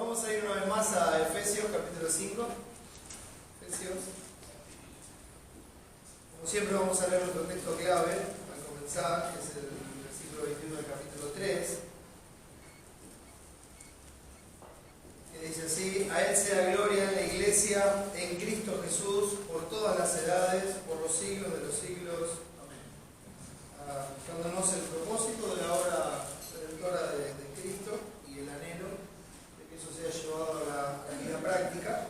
Vamos a ir una vez más a Efesios capítulo 5. Efesios. Como siempre vamos a leer nuestro texto clave al comenzar, que es el versículo 21 del capítulo 3. Que dice así: a Él sea gloria en la Iglesia, en Cristo Jesús, por todas las edades, por los siglos de los siglos. Amén. Dándonos el propósito de la obra redentora de Cristo y el anhelo de que eso sea llevado a la vida práctica,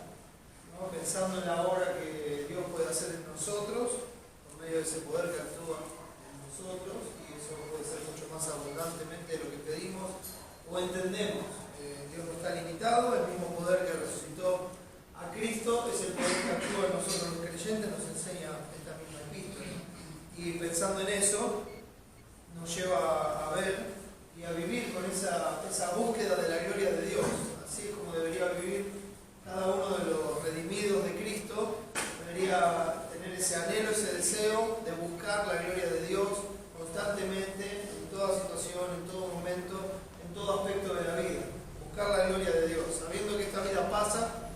¿no? Pensando en la obra que Dios puede hacer en nosotros, por medio de ese poder que actúa en nosotros, y eso puede ser mucho más abundantemente de lo que pedimos o entendemos. Dios no está limitado, el mismo poder que resucitó a Cristo es el poder que actúa en nosotros los creyentes, nos enseña esta misma epístola. Y pensando en eso, nos lleva a ver y a vivir con esa búsqueda de la gloria de Dios. Así es como debería vivir cada uno de los redimidos de Cristo. Debería tener ese anhelo, ese deseo de buscar la gloria de Dios constantemente, en toda situación, en todo momento, en todo aspecto de la vida. Buscar la gloria de Dios, sabiendo que esta vida pasa,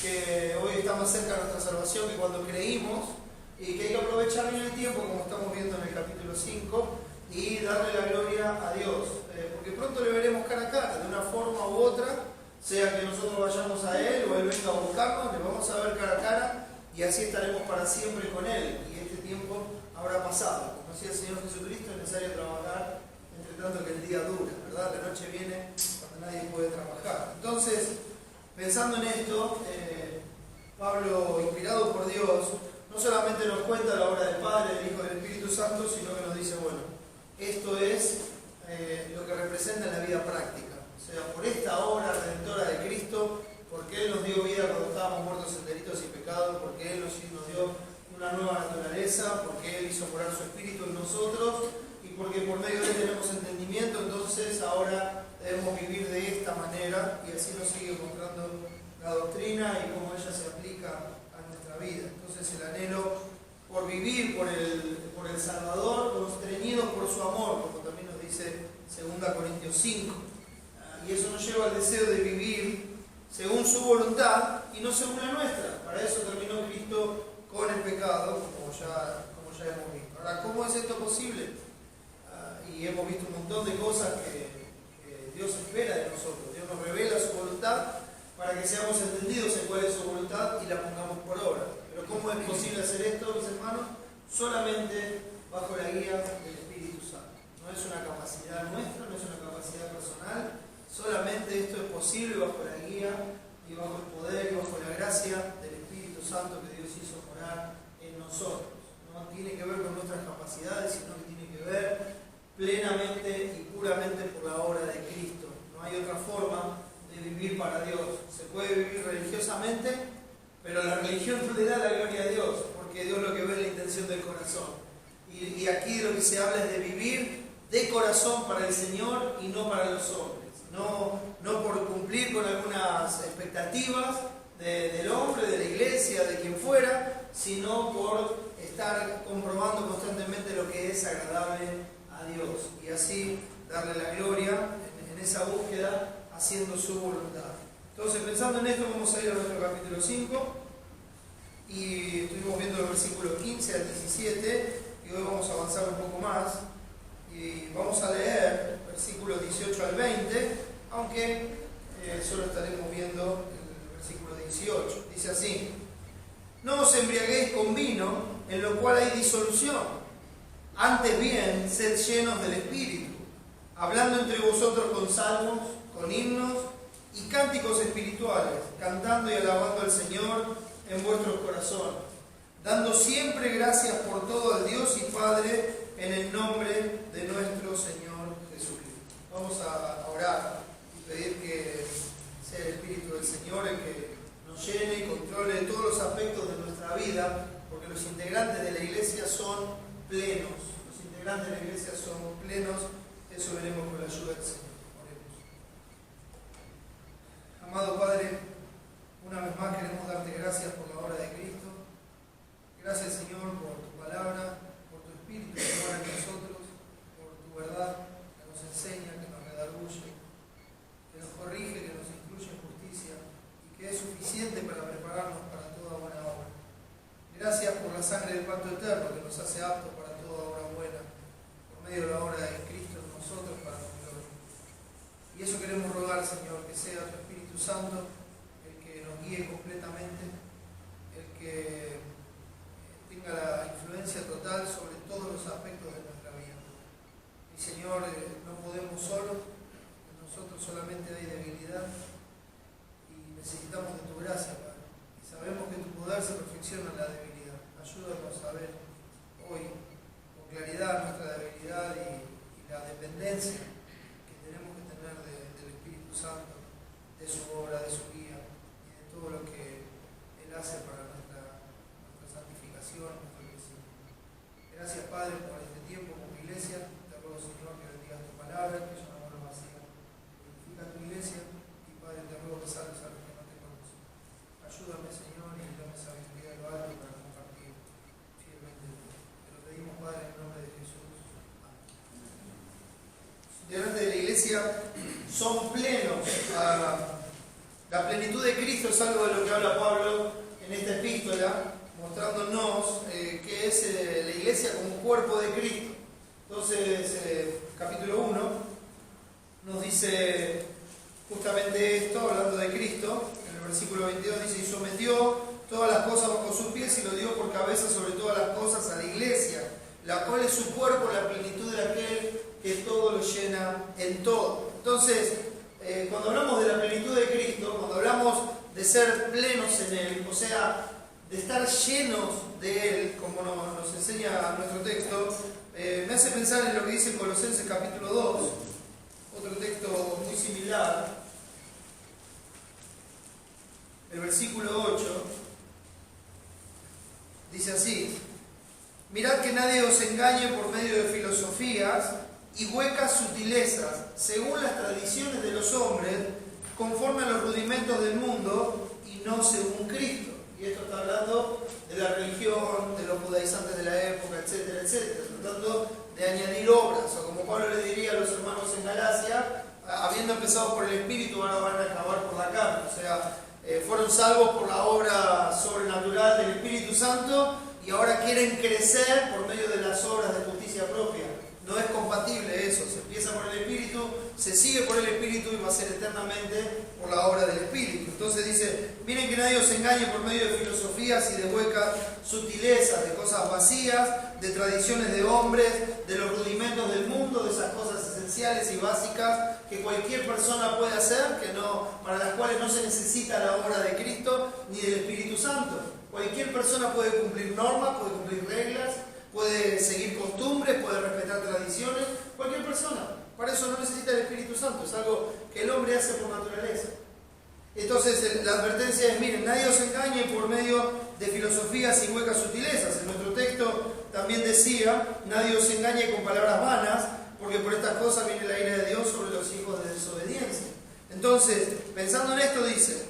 que hoy está más cerca de nuestra salvación que cuando creímos, y que hay que aprovechar bien el tiempo, como estamos viendo en el capítulo 5, y darle la gloria a Dios, porque pronto le veremos cara a cara, de una forma u otra, sea que nosotros vayamos a Él o Él venga a buscarnos, le vamos a ver cara a cara y así estaremos para siempre con Él, y este tiempo habrá pasado. Como decía el Señor Jesucristo, es necesario trabajar entre tanto que el día dura, ¿verdad? La noche viene cuando nadie puede trabajar. Entonces, pensando en esto, Pablo, inspirado por Dios, no solamente nos cuenta la obra del Padre, del Hijo y del Espíritu Santo, sino que nos dice, bueno, esto es lo que representa en la vida práctica. O sea, por esta obra redentora de Cristo, porque Él nos dio vida cuando estábamos muertos en delitos y pecados, porque Él nos dio una nueva naturaleza, porque Él hizo morar su Espíritu en nosotros, y porque por medio de Él tenemos entendimiento, entonces ahora debemos vivir de esta manera, y así nos sigue mostrando la doctrina y cómo ella se aplica a nuestra vida. Entonces el anhelo por vivir por el Salvador, constreñidos por su amor, como también nos dice 2 Corintios 5. Y eso nos lleva al deseo de vivir según su voluntad y no según la nuestra. Para eso terminó Cristo con el pecado, como ya hemos visto. Ahora, ¿cómo es esto posible? Y hemos visto un montón de cosas que Dios espera de nosotros. Dios nos revela su voluntad para que seamos entendidos en cuál es su voluntad y la pongamos por obra. Pero ¿cómo es posible hacer esto, mis hermanos? Solamente bajo la guía del Espíritu Santo. No es una capacidad nuestra, no es una capacidad personal. Solamente esto es posible bajo la guía y bajo el poder y bajo la gracia del Espíritu Santo que Dios hizo morar en nosotros. No tiene que ver con nuestras capacidades, sino que tiene que ver plenamente y puramente por la obra de Cristo. No hay otra forma de vivir para Dios. Se puede vivir religiosamente, pero la religión no le da la gloria a Dios, porque Dios lo que ve es la intención del corazón. Y aquí de lo que se habla es de vivir de corazón para el Señor y no para los hombres. No por cumplir con algunas expectativas del hombre, de la iglesia, de quien fuera, sino por estar comprobando constantemente lo que es agradable a Dios. Y así darle la gloria en esa búsqueda, haciendo su voluntad. Entonces, pensando en esto, vamos a ir a nuestro capítulo 5 y estuvimos viendo los versículos 15 al 17 y hoy vamos a avanzar un poco más y vamos a leer versículos 18 al 20, aunque solo estaremos viendo el versículo 18. Dice así: no os embriaguéis con vino, en lo cual hay disolución, antes bien, sed llenos del Espíritu, hablando entre vosotros con salmos, con himnos y cánticos espirituales, cantando y alabando al Señor en vuestros corazones, dando siempre gracias por todo al Dios y Padre en el nombre de nuestro Señor Jesucristo. Vamos a orar y pedir que sea el Espíritu del Señor el que nos llene y controle todos los aspectos de nuestra vida, porque los integrantes de la iglesia son plenos. Los integrantes de la iglesia son plenos. Eso veremos con la ayuda del Señor. Amado Padre, una vez más queremos darte gracias por la obra de Cristo. Gracias, Señor, por tu palabra, por tu Espíritu que mora en nosotros, por tu verdad que nos enseña, que nos redarguye, que nos corrige, que nos instruye en justicia. Señor, que sea tu Espíritu Santo el que nos guíe completamente, el que tenga la influencia total sobre todos los aspectos de nuestra vida. Y Señor, no podemos solos, en nosotros solamente hay debilidad y necesitamos de tu gracia, Padre. Y sabemos que tu poder se perfecciona en la debilidad. Ayúdanos a ver hoy con claridad nuestra debilidad y la dependencia que tenemos que tener del Espíritu Santo, de su obra, de su guía y de todo lo que Él hace para nuestra santificación, nuestro crecimiento. Gracias, Padre, por este tiempo como iglesia. Te ruego, Señor, que bendigas tu palabra, que yo no vuelva vacía. Edifica tu iglesia y, Padre, te ruego que salves a los que no te conocen. Ayúdame, Señor, y dame sabiduría de lo alto para compartir fielmente. Te lo pedimos, Padre, en el nombre de Jesús. Delante de la iglesia son plenos. La plenitud de Cristo es algo de lo que habla Pablo en esta epístola, mostrándonos que es la iglesia como cuerpo de Cristo. Entonces, capítulo 1 nos dice justamente esto, hablando de Cristo. En el versículo 22 dice: y sometió todas las cosas bajo sus pies y lo dio por cabeza sobre todas las cosas a la iglesia, la cual es su cuerpo, la plenitud de aquel que todo lo llena en todo. Entonces, cuando hablamos de la plenitud de Cristo, cuando hablamos de ser plenos en Él, o sea, de estar llenos de Él, como nos enseña nuestro texto, me hace pensar en lo que dice Colosenses capítulo 2, otro texto muy similar, el versículo 8, dice así: mirad que nadie os engañe por medio de filosofías y huecas sutilezas, según las tradiciones de los hombres, conforme a los rudimentos del mundo y no según Cristo. Y esto está hablando de la religión, de los judaizantes de la época, etcétera, etcétera. Tratando de añadir obras, o como Pablo le diría a los hermanos en Galacia, habiendo empezado por el Espíritu, ahora van a acabar por la carne. O sea, fueron salvos por la obra sobrenatural del Espíritu Santo y ahora quieren crecer por medio de las obras de justicia propia. No es compatible eso. Se empieza por el Espíritu, se sigue por el Espíritu y va a ser eternamente por la obra del Espíritu. Entonces dice: miren que nadie os engañe por medio de filosofías y de huecas sutilezas, de cosas vacías, de tradiciones de hombres, de los rudimentos del mundo, de esas cosas esenciales y básicas que cualquier persona puede hacer, para las cuales no se necesita la obra de Cristo ni del Espíritu Santo. Cualquier persona puede cumplir normas, puede cumplir reglas, puede seguir costumbres, puede respetar tradiciones, cualquier persona. Para eso no necesita el Espíritu Santo, es algo que el hombre hace por naturaleza. Entonces la advertencia es: miren, nadie os engañe por medio de filosofías y huecas sutilezas. En nuestro texto también decía: nadie os engañe con palabras vanas, porque por estas cosas viene la ira de Dios sobre los hijos de desobediencia. Entonces, pensando en esto, dice: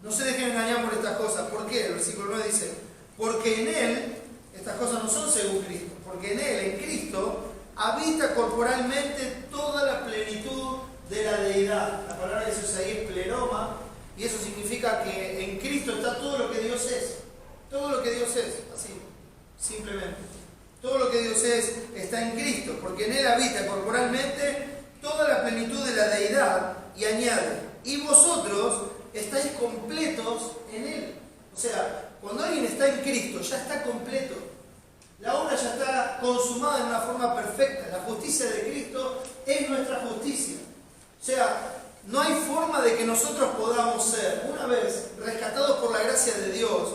no se dejen engañar por estas cosas. ¿Por qué? El versículo 9 dice: porque en Él, estas cosas no son según Cristo, porque en Él, en Cristo, habita corporalmente toda la plenitud de la deidad. La palabra que se usa ahí es pleroma, y eso significa que en Cristo está todo lo que Dios es. Todo lo que Dios es, así, simplemente. Todo lo que Dios es está en Cristo, porque en Él habita corporalmente toda la plenitud de la deidad, y añade: y vosotros estáis completos en Él. O sea, cuando alguien está en Cristo, ya está completo. La obra ya está consumada en una forma perfecta. La justicia de Cristo es nuestra justicia. O sea, no hay forma de que nosotros podamos ser, una vez rescatados por la gracia de Dios,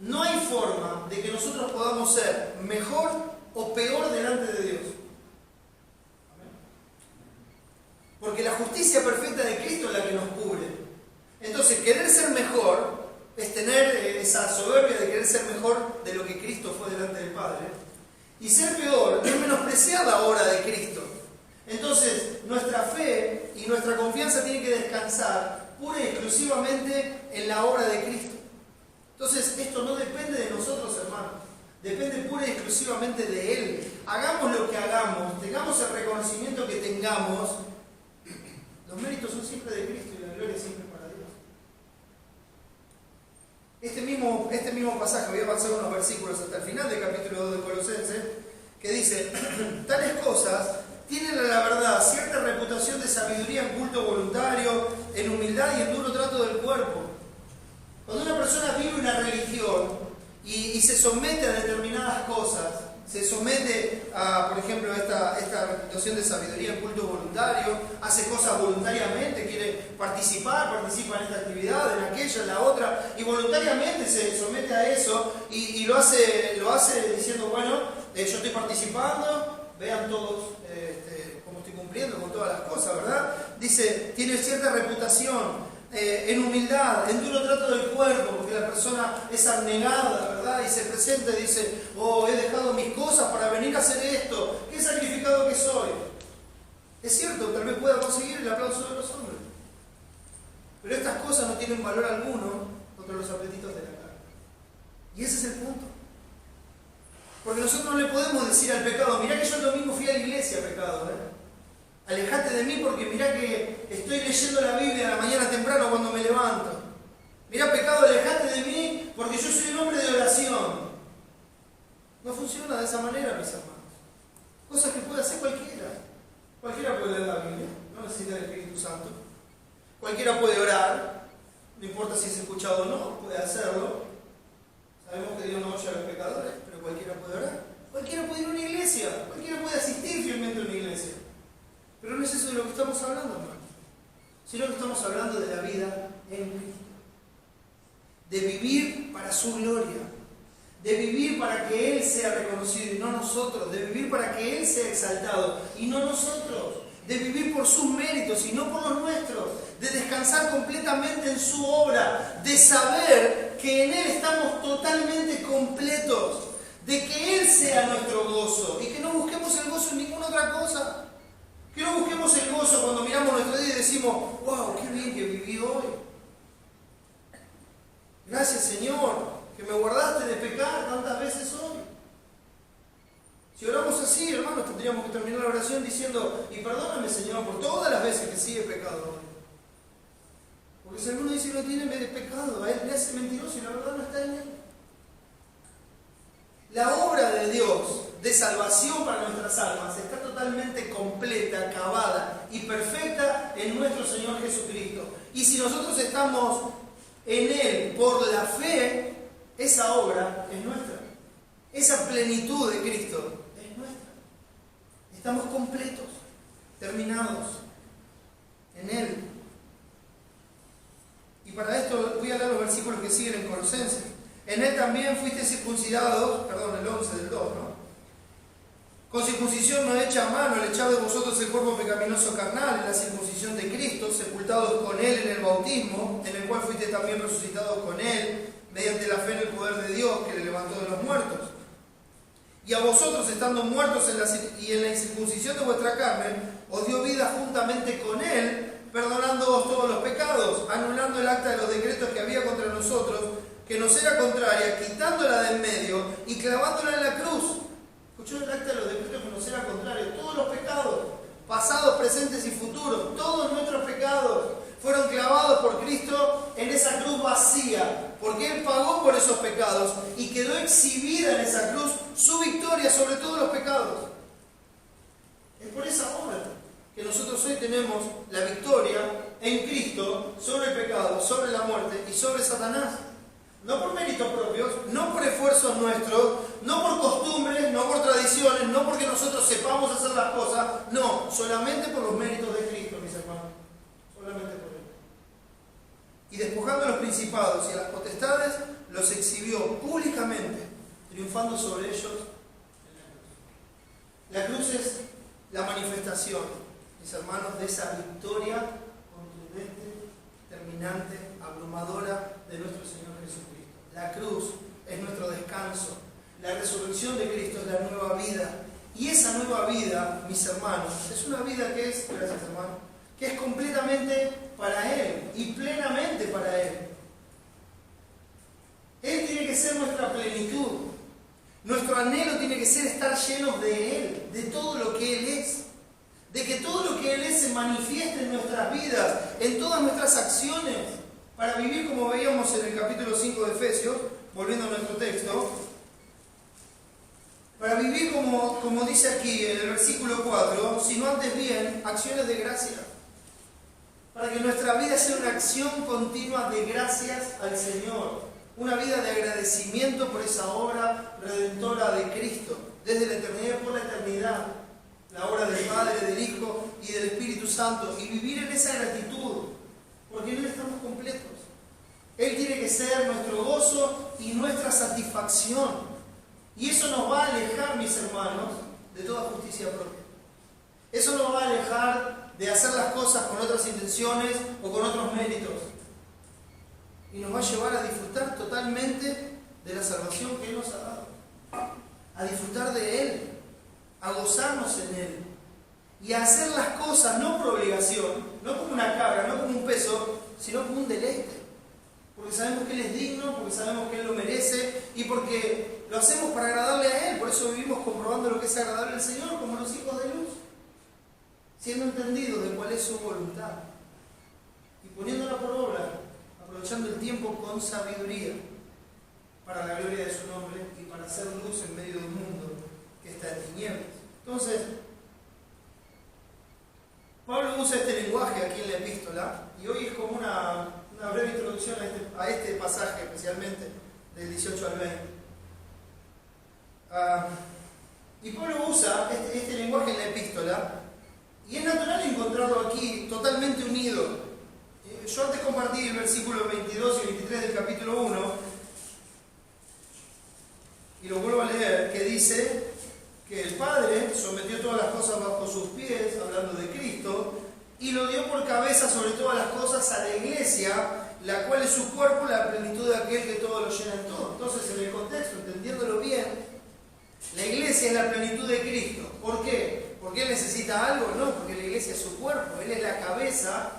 no hay forma de que nosotros podamos ser mejor o peor delante de Dios. Porque la justicia perfecta de Cristo es la que nos cubre. Entonces, querer ser mejor es tener esa soberbia de querer ser mejor de lo que Cristo fue delante del Padre. Y ser peor es menospreciar la obra de Cristo. Entonces, nuestra fe y nuestra confianza tiene que descansar pura y exclusivamente en la obra de Cristo. Entonces, esto no depende de nosotros, hermanos. Depende pura y exclusivamente de Él. Hagamos lo que hagamos, tengamos el reconocimiento que tengamos, los méritos son siempre de Cristo y la gloria siempre para Dios. Este mismo pasaje, voy a avanzar unos versículos hasta el final del capítulo 2 de Colosenses, que dice: tales cosas tienen a la verdad cierta reputación de sabiduría en culto voluntario, humildad y en duro trato del cuerpo. Cuando una persona vive una religión y se somete a determinadas cosas, se somete a, por ejemplo, esta noción de sabiduría en culto voluntario, hace cosas voluntariamente, quiere participa en esta actividad, en aquella, en la otra, y voluntariamente se somete a eso y lo hace diciendo, bueno, yo estoy participando, vean todos cómo estoy cumpliendo con todas las cosas, ¿verdad? Dice, tiene cierta reputación, en humildad, en duro trato del cuerpo, porque la persona es abnegada, ¿verdad? Y se presenta y dice, oh, he dejado mis cosas para venir a hacer esto, qué sacrificado que soy. Es cierto, tal vez pueda conseguir el aplauso de los hombres, pero estas cosas no tienen valor alguno contra los apetitos de la carne. Y ese es el punto. Porque nosotros no le podemos decir al pecado, mirá que yo el domingo fui a la iglesia, pecado, alejate de mí porque mirá que estoy leyendo la Biblia a la mañana temprano cuando me levanto. Mirá, pecado, alejate de mí porque yo soy un hombre de oración. No funciona de esa manera, mis hermanos. Cosas que puede hacer cualquiera. Cualquiera puede leer la Biblia, no necesita el Espíritu Santo. Cualquiera puede orar, no importa si es escuchado o no, puede hacerlo. Sabemos que Dios no oye a los pecadores, pero cualquiera puede orar. Cualquiera puede ir a una iglesia, cualquiera puede asistir fielmente a una iglesia. Pero no es eso de lo que estamos hablando, hermano. Sino que estamos hablando de la vida en Cristo. De vivir para su gloria. De vivir para que Él sea reconocido y no nosotros. De vivir para que Él sea exaltado y no nosotros. De vivir por sus méritos y no por los nuestros. De descansar completamente en su obra. De saber que en Él estamos totalmente completos. De que Él sea nuestro gozo y que no busquemos el gozo en ninguna otra cosa. Que no busquemos el gozo cuando miramos nuestro día y decimos, wow, qué bien que viví hoy. Gracias, Señor, que me guardaste de pecar tantas veces hoy. Si oramos así, hermanos, tendríamos que terminar la oración diciendo, y perdóname, Señor, por todas las veces que sí he pecado hoy. Porque si alguno dice que no tiene pecado, a Él le hace mentiroso y la verdad no está en Él. La obra de Dios de salvación para nuestras almas está totalmente completa, acabada y perfecta en nuestro Señor Jesucristo. Y si nosotros estamos en Él por la fe, esa obra es nuestra. Esa plenitud de Cristo es nuestra. Estamos completos, terminados en Él. Y para esto voy a leer los versículos que siguen en Colosenses. En Él también fuiste circuncidados, el 11 del 2, ¿no? Con circuncisión no hecha a mano, el echado de vosotros el cuerpo pecaminoso carnal, en la circuncisión de Cristo, sepultados con Él en el bautismo, en el cual fuiste también resucitados con Él, mediante la fe en el poder de Dios que le levantó de los muertos. Y a vosotros, estando muertos en la incircuncisión de vuestra carne, os dio vida juntamente con Él, perdonándoos todos los pecados, anulando el acta de los decretos que había contra nosotros, que nos era contraria, quitándola de en medio y clavándola en la cruz. Escuchó el acta de los decretos que nos era contrario. Todos los pecados, pasados, presentes y futuros, todos nuestros pecados fueron clavados por Cristo en esa cruz vacía, porque Él pagó por esos pecados y quedó exhibida en esa cruz su victoria sobre todos los pecados. Es por esa obra que nosotros hoy tenemos la victoria en Cristo sobre el pecado, sobre la muerte y sobre Satanás. No por méritos propios, no por esfuerzos nuestros, no por costumbres, no por tradiciones, no porque nosotros sepamos hacer las cosas, no, solamente por los méritos de Cristo, mis hermanos. Solamente por Él. Y despojando a los principados y a las potestades, los exhibió públicamente, triunfando sobre ellos en la cruz. La cruz es la manifestación, mis hermanos, de esa victoria contundente, terminante, abrumadora de nuestro Señor Jesucristo. La cruz es nuestro descanso. La resurrección de Cristo es la nueva vida. Y esa nueva vida, mis hermanos, es una vida que es, gracias hermano, que es completamente para Él y plenamente para Él. Él tiene que ser nuestra plenitud. Nuestro anhelo tiene que ser estar llenos de Él, de todo lo que Él es. De que todo lo que Él es se manifieste en nuestras vidas, en todas nuestras acciones, para vivir como veíamos en el capítulo 5 de Efesios, volviendo a nuestro texto, para vivir como dice aquí en el versículo 4, sino antes bien acciones de gracia. para que nuestra vida sea una acción continua de gracias al Señor, una vida de agradecimiento por esa obra redentora de Cristo, desde la eternidad por la eternidad, la obra del Padre, del Hijo y del Espíritu Santo, y vivir en esa gratitud, porque en Él estamos completos. Él tiene que ser nuestro gozo y nuestra satisfacción, y eso nos va a alejar, mis hermanos, de toda justicia propia. Eso nos va a alejar de hacer las cosas con otras intenciones o con otros méritos. Y nos va a llevar a disfrutar totalmente de la salvación que Él nos ha dado. A disfrutar de Él, a gozarnos en Él. Y a hacer las cosas no por obligación, no como una carga, no como un peso, sino como un deleite. Porque sabemos que Él es digno, porque sabemos que Él lo merece y porque lo hacemos para agradarle a Él. Por eso vivimos comprobando lo que es agradable al Señor, como los hijos de luz, siendo entendidos de cuál es su voluntad y poniéndola por obra, aprovechando el tiempo con sabiduría para la gloria de su nombre y para hacer luz en medio de un mundo que está en tinieblas. Entonces, Pablo usa este lenguaje aquí en la epístola y hoy es como una breve introducción a este pasaje, especialmente del 18 al 20. Y Pablo usa este lenguaje en la epístola y es natural encontrarlo aquí totalmente unido. Yo antes compartí el versículo 22 y 23 del capítulo 1 y lo vuelvo a leer, que dice que el Padre sometió todas las cosas bajo sus pies, hablando de Cristo, y lo dio por cabeza sobre todas las cosas a la iglesia, la cual es su cuerpo, la plenitud de aquel que todo lo llena en todo. Entonces, en el contexto, entendiéndolo bien, la iglesia es la plenitud de Cristo. ¿Por qué? ¿Porque Él necesita algo? No, porque la iglesia es su cuerpo, Él es la cabeza.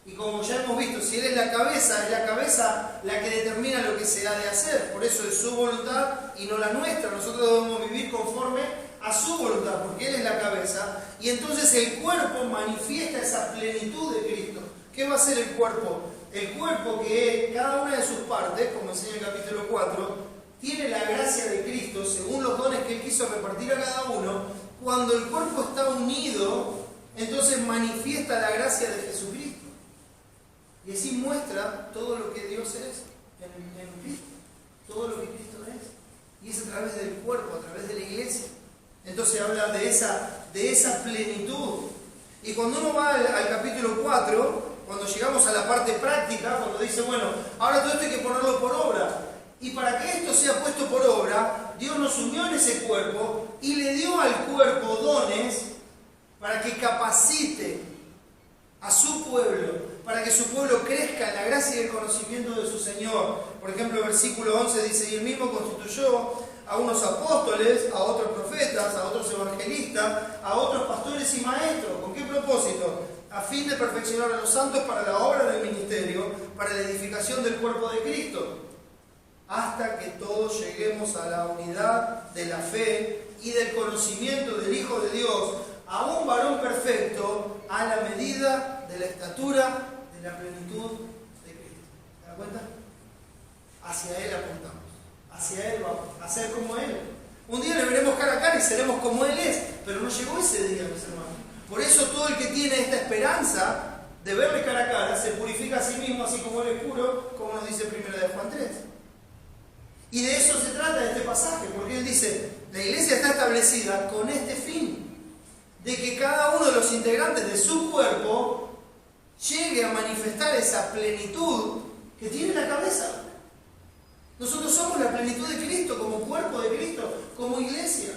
Y como ya hemos visto, si Él es la cabeza la que determina lo que se ha de hacer. Por eso es su voluntad y no la nuestra. Nosotros debemos vivir conforme a su voluntad, porque Él es la cabeza. Y entonces el cuerpo manifiesta esa plenitud de Cristo. ¿Qué va a hacer el cuerpo? El cuerpo, que es cada una de sus partes, como enseña el capítulo 4, tiene la gracia de Cristo, según los dones que Él quiso repartir a cada uno. Cuando el cuerpo está unido, entonces manifiesta la gracia de Jesucristo. Y así muestra todo lo que Dios es en Cristo, todo lo que Cristo es. Y es a través del cuerpo, a través de la iglesia. Entonces habla de esa plenitud. Y cuando uno va al capítulo 4, cuando llegamos a la parte práctica, cuando dice, bueno, ahora todo esto hay que ponerlo por obra. Y para que esto sea puesto por obra, Dios nos unió en ese cuerpo y le dio al cuerpo dones para que capacite a su pueblo, para que su pueblo crezca en la gracia y el conocimiento de su Señor. Por ejemplo, el versículo 11 dice, y Él mismo constituyó a unos apóstoles, a otros profetas, a otros evangelistas, a otros pastores y maestros. ¿Con qué propósito? A fin de perfeccionar a los santos para la obra del ministerio, para la edificación del cuerpo de Cristo, hasta que todos lleguemos a la unidad de la fe y del conocimiento del Hijo de Dios, a un varón perfecto, a la medida de la estatura de la plenitud de Cristo. ¿Se da cuenta? Hacia Él apuntamos, hacia Él vamos, a ser como Él. Un día le veremos cara a cara y seremos como Él es, pero no llegó ese día, mis hermanos. Por eso todo el que tiene esta esperanza de verle cara a cara se purifica a sí mismo, así como Él es puro, como nos dice 1 de Juan 3. Y de eso se trata este pasaje, porque Él dice, la iglesia está establecida con este fin, de que cada uno de los integrantes de su cuerpo llegue a manifestar esa plenitud que tiene la cabeza. Nosotros somos la plenitud de Cristo, como cuerpo de Cristo, como iglesia.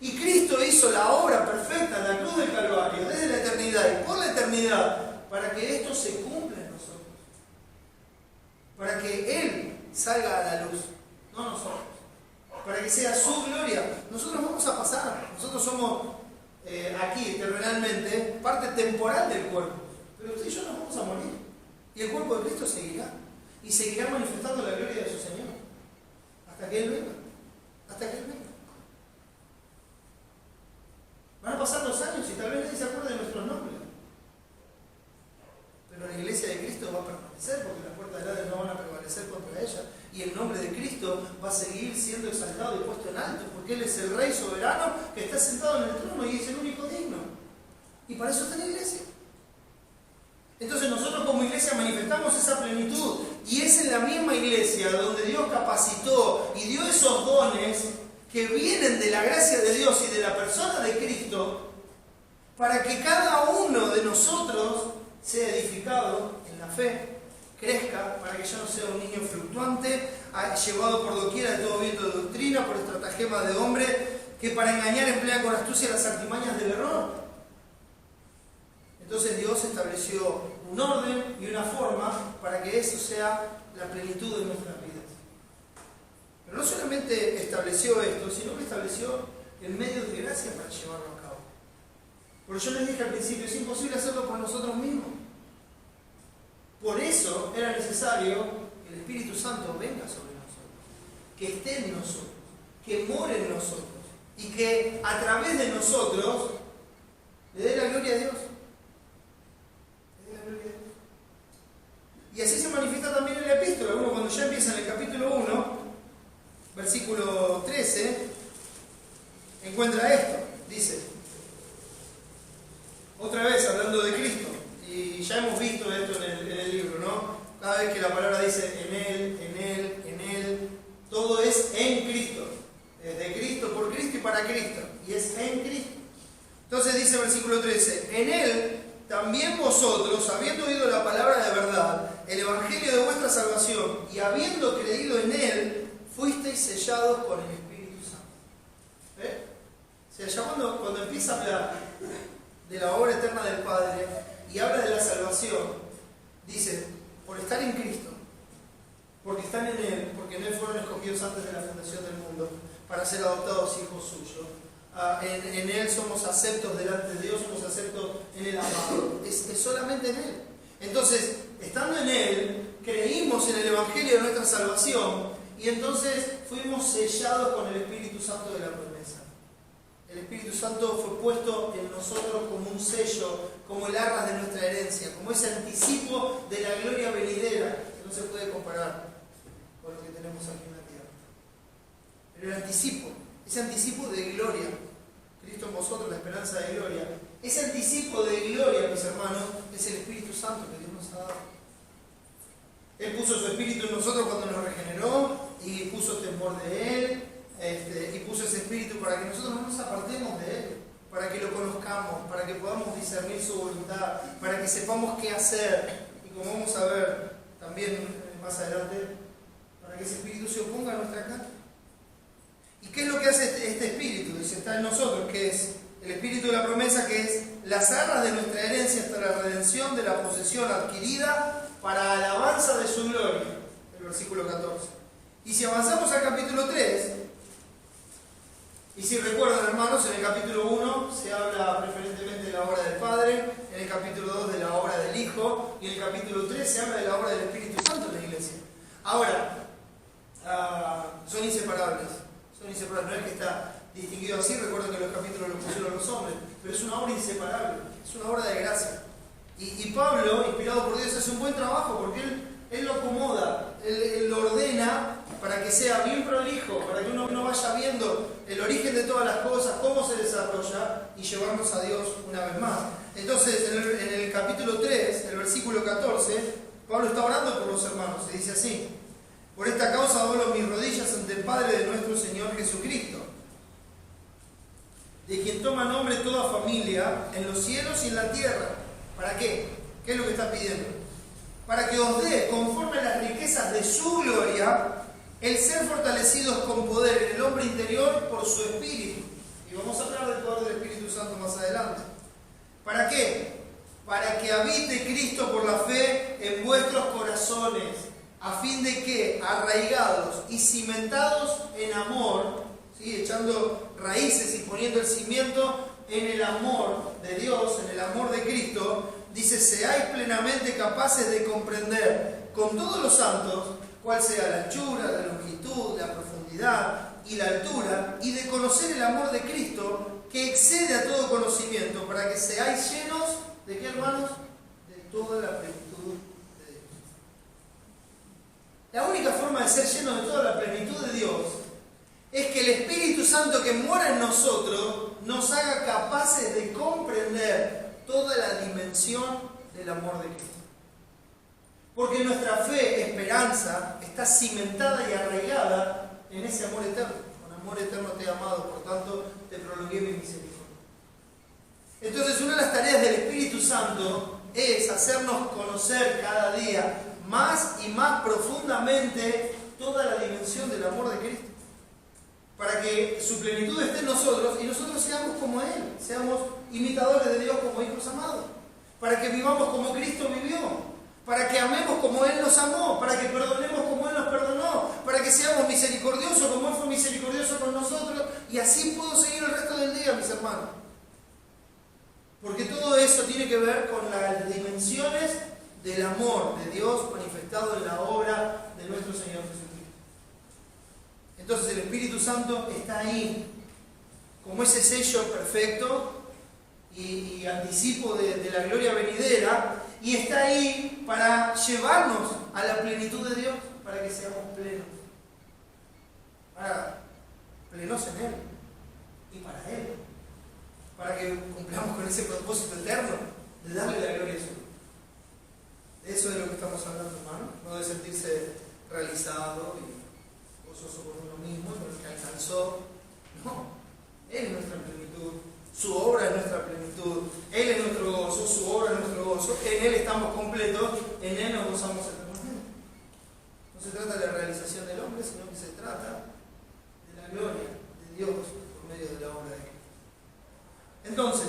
Y Cristo hizo la obra perfecta en la cruz del Calvario, desde la eternidad y por la eternidad, para que esto se cumpla en nosotros. Para que Él salga a la luz, no nosotros. Para que sea su gloria. Nosotros vamos a pasar, nosotros somos aquí, terrenalmente, parte temporal del cuerpo. Pero usted y yo nos vamos a morir. Y el cuerpo de Cristo seguirá. Y seguirá manifestando la gloria de su Señor. Hasta que Él venga. Hasta que Él venga. Van a pasar 2 años y tal vez nadie se acuerde de nuestros nombres. Pero la iglesia de Cristo va a permanecer, porque las puertas del Hades no van a prevalecer contra ella. Y el nombre de Cristo va a seguir siendo exaltado y puesto en alto, porque Él es el Rey soberano que está sentado en el trono y es el único digno. Y para eso está la iglesia. Entonces nosotros como iglesia manifestamos esa plenitud y es en la misma iglesia donde Dios capacitó y dio esos dones que vienen de la gracia de Dios y de la persona de Cristo para que cada uno de nosotros sea edificado en la fe, crezca, para que ya no sea un niño fluctuante, llevado por doquiera de todo viento de doctrina, por estratagemas de hombre, que para engañar emplea con astucia las artimañas del error. Entonces Dios estableció un orden y una forma para que eso sea la plenitud de nuestras vidas. Pero no solamente estableció esto, sino que estableció el medio de gracia para llevarlo a cabo. Porque yo les dije al principio, es imposible hacerlo por nosotros mismos. Por eso era necesario que el Espíritu Santo venga sobre nosotros, que esté en nosotros, que more en nosotros y que a través de nosotros le dé la gloria a Dios. Y así se manifiesta también en la epístola. Uno cuando ya empieza en el capítulo 1, versículo 13, encuentra esto. Dice, otra vez hablando de Cristo, y ya hemos visto esto en el libro, ¿no? Cada vez que la palabra dice en Él, todo es en Cristo. Es de Cristo, por Cristo y para Cristo. Y es en Cristo. Entonces dice versículo 13, en Él también vosotros, habiendo oído la palabra de verdad, el evangelio de vuestra salvación, y habiendo creído en Él, fuisteis sellados con el Espíritu Santo. ¿Eh? O sea, ya cuando empieza a hablar de la obra eterna del Padre y habla de la salvación, dice, por estar en Cristo, porque están en Él, porque en Él fueron escogidos antes de la fundación del mundo, para ser adoptados hijos suyos. En Él somos aceptos delante de Dios, somos aceptos en el amado. Es solamente en Él. Entonces, estando en Él, creímos en el Evangelio de nuestra salvación y entonces fuimos sellados con el Espíritu Santo de la promesa. El Espíritu Santo fue puesto en nosotros como un sello, como el arras de nuestra herencia, como ese anticipo de la gloria venidera, que no se puede comparar con lo que tenemos aquí en la tierra. Pero el anticipo, ese anticipo de gloria, Cristo en vosotros, la esperanza de gloria, ese anticipo de gloria, mis hermanos, es el Espíritu Santo que Dios nos ha dado. Él puso su Espíritu en nosotros cuando nos regeneró y puso temor de Él, y puso ese Espíritu para que nosotros no nos apartemos de Él, para que lo conozcamos, para que podamos discernir su voluntad, para que sepamos qué hacer, y como vamos a ver también más adelante, para que ese Espíritu se oponga a nuestra carne. ¿Y qué es lo que hace este Espíritu? Dice, está en nosotros, que es el Espíritu de la promesa, que es las arras de nuestra herencia hasta la redención de la posesión adquirida para alabanza de su gloria. El versículo 14. Y si avanzamos al capítulo 3, y si recuerdan, hermanos, en el capítulo 1 se habla preferentemente de la obra del Padre, en el capítulo 2 de la obra del Hijo, y en el capítulo 3 se habla de la obra del Espíritu Santo en la iglesia. Ahora, son inseparables. No es que está distinguido así, recuerden que los capítulos los pusieron los hombres, pero es una obra inseparable, es una obra de gracia. Y Pablo, inspirado por Dios, hace un buen trabajo porque él lo acomoda, él lo ordena para que sea bien prolijo, para que uno vaya viendo el origen de todas las cosas, cómo se desarrolla y llevarnos a Dios una vez más. Entonces, en el capítulo 3, el versículo 14, Pablo está orando por los hermanos, se dice así: por esta causa doblo mis rodillas ante el Padre de nuestro Señor Jesucristo, de quien toma nombre toda familia en los cielos y en la tierra. ¿Para qué? ¿Qué es lo que está pidiendo? Para que os dé, conforme a las riquezas de su gloria, el ser fortalecidos con poder en el hombre interior por su Espíritu. Y vamos a hablar del poder del Espíritu Santo más adelante. ¿Para qué? Para que habite Cristo por la fe en vuestros corazones, a fin de que, arraigados y cimentados en amor, ¿sí?, echando raíces y poniendo el cimiento en el amor de Dios, en el amor de Cristo, dice, seáis plenamente capaces de comprender con todos los santos cuál sea la anchura, la longitud, la profundidad y la altura, y de conocer el amor de Cristo, que excede a todo conocimiento, para que seáis llenos, ¿de qué, hermanos? De toda la plenitud de Dios. La única forma de ser llenos de toda la plenitud de Dios es que el Espíritu Santo que mora en nosotros nos haga capaces de comprender toda la dimensión del amor de Cristo. Porque nuestra fe, esperanza, está cimentada y arraigada en ese amor eterno. Con amor eterno te he amado, por tanto te prolongué mi misericordia. Entonces, una de las tareas del Espíritu Santo es hacernos conocer cada día más y más profundamente toda la dimensión del amor de Cristo. Para que su plenitud esté en nosotros y nosotros seamos como Él, seamos imitadores de Dios como hijos amados. Para que vivamos como Cristo vivió, para que amemos como Él nos amó, para que perdonemos como Él nos perdonó, para que seamos misericordiosos como Él fue misericordioso con nosotros, y así puedo seguir el resto del día, mis hermanos. Porque todo eso tiene que ver con las dimensiones del amor de Dios manifestado en la obra de nuestro Señor Jesucristo. Entonces el Espíritu Santo está ahí, como ese sello perfecto y anticipo de la gloria venidera, y está ahí para llevarnos a la plenitud de Dios, para que seamos plenos. Para plenos en Él y para Él. Para que cumplamos con ese propósito eterno de darle la gloria a Jesús. Eso es de lo que estamos hablando, hermano. No de sentirse realizado y gozoso por uno mismo, por lo que alcanzó. No, Él es nuestra plenitud. Su obra es nuestra plenitud. Él es nuestro gozo, su obra es nuestro gozo. En Él estamos completos, en Él nos gozamos eternamente. No se trata de la realización del hombre, sino que se trata de la gloria de Dios por medio de la obra de Él. Entonces,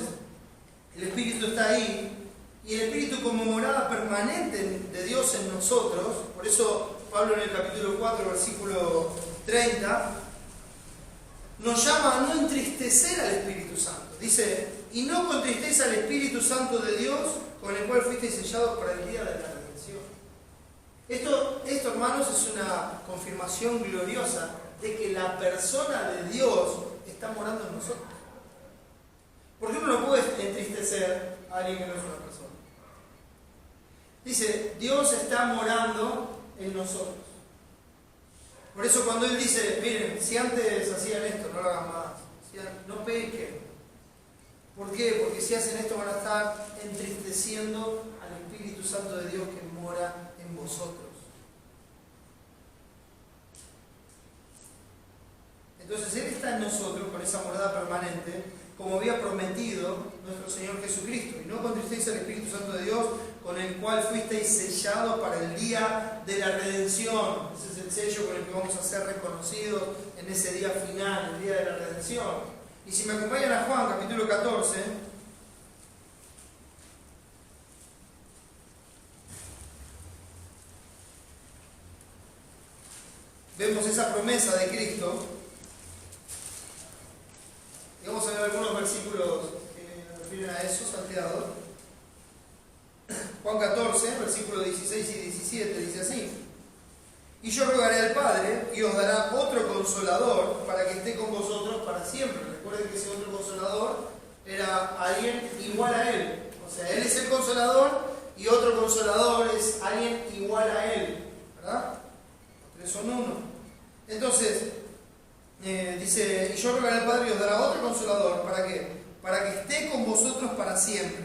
el Espíritu está ahí, y el Espíritu como morada permanente de Dios en nosotros. Por eso Pablo en el capítulo 4, versículo 30, nos llama a no entristecer al Espíritu Santo. Dice, y no contristéis al Espíritu Santo de Dios, con el cual fuisteis sellados para el día de la redención. Esto, hermanos, es una confirmación gloriosa de que la persona de Dios está morando en nosotros. Porque uno no puede entristecer a alguien que no es una persona. Dice, Dios está morando en nosotros. Por eso cuando Él dice, miren, si antes hacían esto, no lo hagan más. No pequen. ¿Por qué? Porque si hacen esto van a estar entristeciendo al Espíritu Santo de Dios que mora en vosotros. Entonces Él está en nosotros con esa morada permanente, como había prometido nuestro Señor Jesucristo. Y no contristéis al Espíritu Santo de Dios, con el cual fuisteis sellados para el día de la redención. Ese es el sello con el que vamos a ser reconocidos en ese día final, el día de la redención. Y si me acompañan a Juan, capítulo 14, vemos esa promesa de Cristo. Y vamos a ver algunos versículos que refieren a eso, salteados. Juan 14, versículos 16 y 17, dice así: y yo rogaré al Padre, y os dará otro consolador, para que esté con vosotros para siempre. Recuerden que ese otro consolador era alguien igual a Él. O sea, Él es el consolador, y otro consolador es alguien igual a Él. ¿Verdad? Los tres son uno. Entonces, dice, y yo rogaré al Padre y os dará otro consolador. ¿Para qué? Para que esté con vosotros para siempre.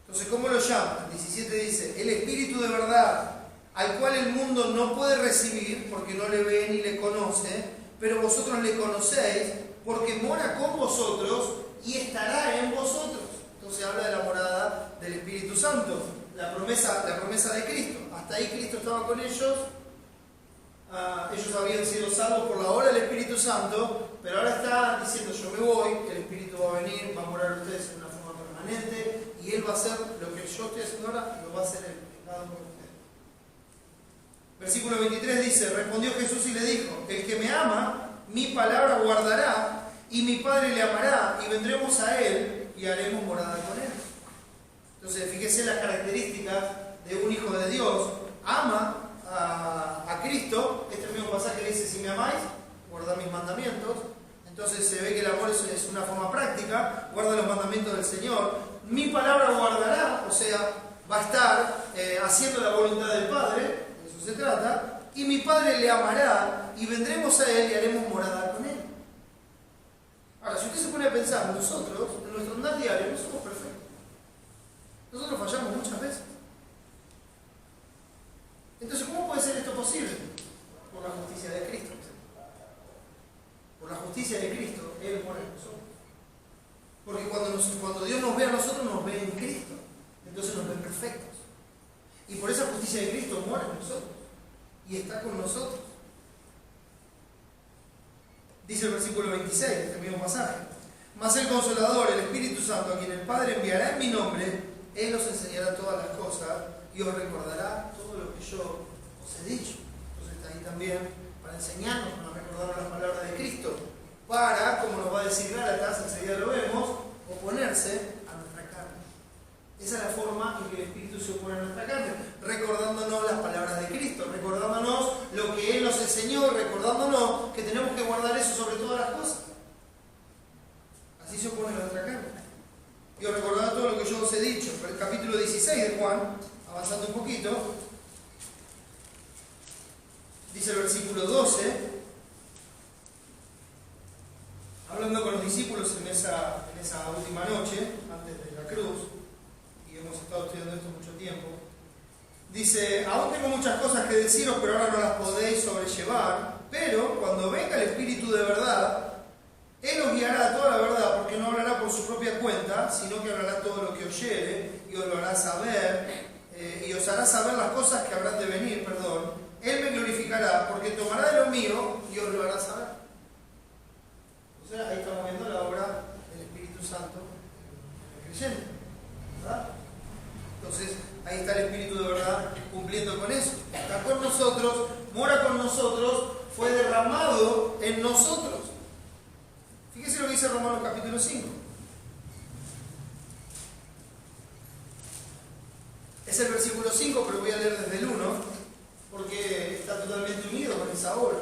Entonces, ¿cómo lo llama? 17 dice, el Espíritu de verdad, al cual el mundo no puede recibir porque no le ve ni le conoce, pero vosotros le conocéis porque mora con vosotros y estará en vosotros. Entonces habla de la morada del Espíritu Santo, la promesa de Cristo. Hasta ahí Cristo estaba con ellos. Ellos habían sido salvos por la obra del Espíritu Santo, pero ahora está diciendo, yo me voy, el Espíritu va a venir, va a morar en ustedes en una forma permanente, y Él va a hacer lo que yo estoy haciendo ahora, lo va a hacer Él, cada uno de ustedes. Versículo 23 dice, respondió Jesús y le dijo, el que me ama, mi palabra guardará, y mi Padre le amará, y vendremos a Él, y haremos morada con Él. Entonces, fíjese las características de un hijo de Dios. Ama a Cristo. Este mismo pasaje dice, si me amáis, guardad mis mandamientos. Entonces se ve que el amor es una forma práctica, guarda los mandamientos del Señor. Mi palabra guardará, o sea, va a estar haciendo la voluntad del Padre, de eso se trata, y mi Padre le amará, y vendremos a Él y haremos morada con Él. Ahora, si usted se pone a pensar, nosotros, en nuestro andar diario, no somos perfectos. Nosotros fallamos muchas veces. Entonces, ¿cómo puede ser esto posible? Por la justicia de Cristo. Por la justicia de Cristo, Él mora en nosotros. Porque cuando Dios nos ve a nosotros, nos ve en Cristo. Entonces nos ven perfectos. Y por esa justicia de Cristo mora en nosotros. Y está con nosotros. Dice el versículo 26 de este mismo pasaje. Mas el Consolador, el Espíritu Santo, a quien el Padre enviará en mi nombre, Él os enseñará todas las cosas y os recordará todo lo que yo os he dicho. Entonces está ahí también para enseñarnos, para recordar las palabras de Cristo, para, como nos va a decir Gálatas, enseguida lo vemos, oponerse a nuestra carne. Esa es la forma en que el Espíritu se opone a nuestra carne, recordándonos las palabras de Cristo, recordándonos lo que Él nos enseñó, recordándonos que tenemos que guardar eso sobre todas las cosas. Así se opone a nuestra carne. Y os recordará todo lo que yo os he dicho. El capítulo 16 de Juan, avanzando un poquito, dice el versículo 12, hablando con los discípulos en esa última noche, antes de la cruz, y hemos estado estudiando esto mucho tiempo, dice: aún tengo muchas cosas que deciros, pero ahora no las podéis sobrellevar, pero cuando venga el Espíritu de verdad, Él os guiará a toda la verdad, porque no hablará por su propia cuenta, sino que hablará todo lo que oyere, y os lo hará saber, y os hará saber las cosas que habrán de venir, Él me glorificará, porque tomará de lo mío y os lo hará saber. O sea, ahí estamos viendo la obra del Espíritu Santo en el creyente, ¿verdad? Entonces, ahí está el Espíritu de verdad cumpliendo con eso. Está con nosotros, mora con nosotros, fue derramado en nosotros. Fíjese lo que dice Romanos capítulo 5. Es el versículo 5, pero voy a leer desde el 1, porque está totalmente unido con esa obra.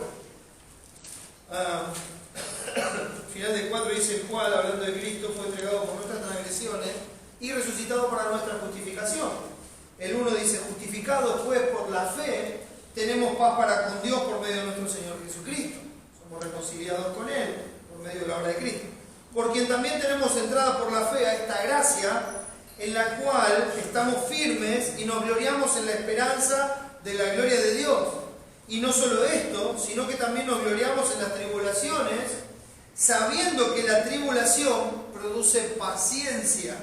Final del 4 dice: el cual, hablando de Cristo, fue entregado por nuestras transgresiones y resucitado para nuestra justificación. El 1 dice: justificados pues por la fe, tenemos paz para con Dios por medio de nuestro Señor Jesucristo. Somos reconciliados con Él por medio de la obra de Cristo. Por quien también tenemos entrada por la fe a esta gracia, en la cual estamos firmes y nos gloriamos en la esperanza de la gloria de Dios. Y no solo esto, sino que también nos gloriamos en las tribulaciones, sabiendo que la tribulación produce paciencia,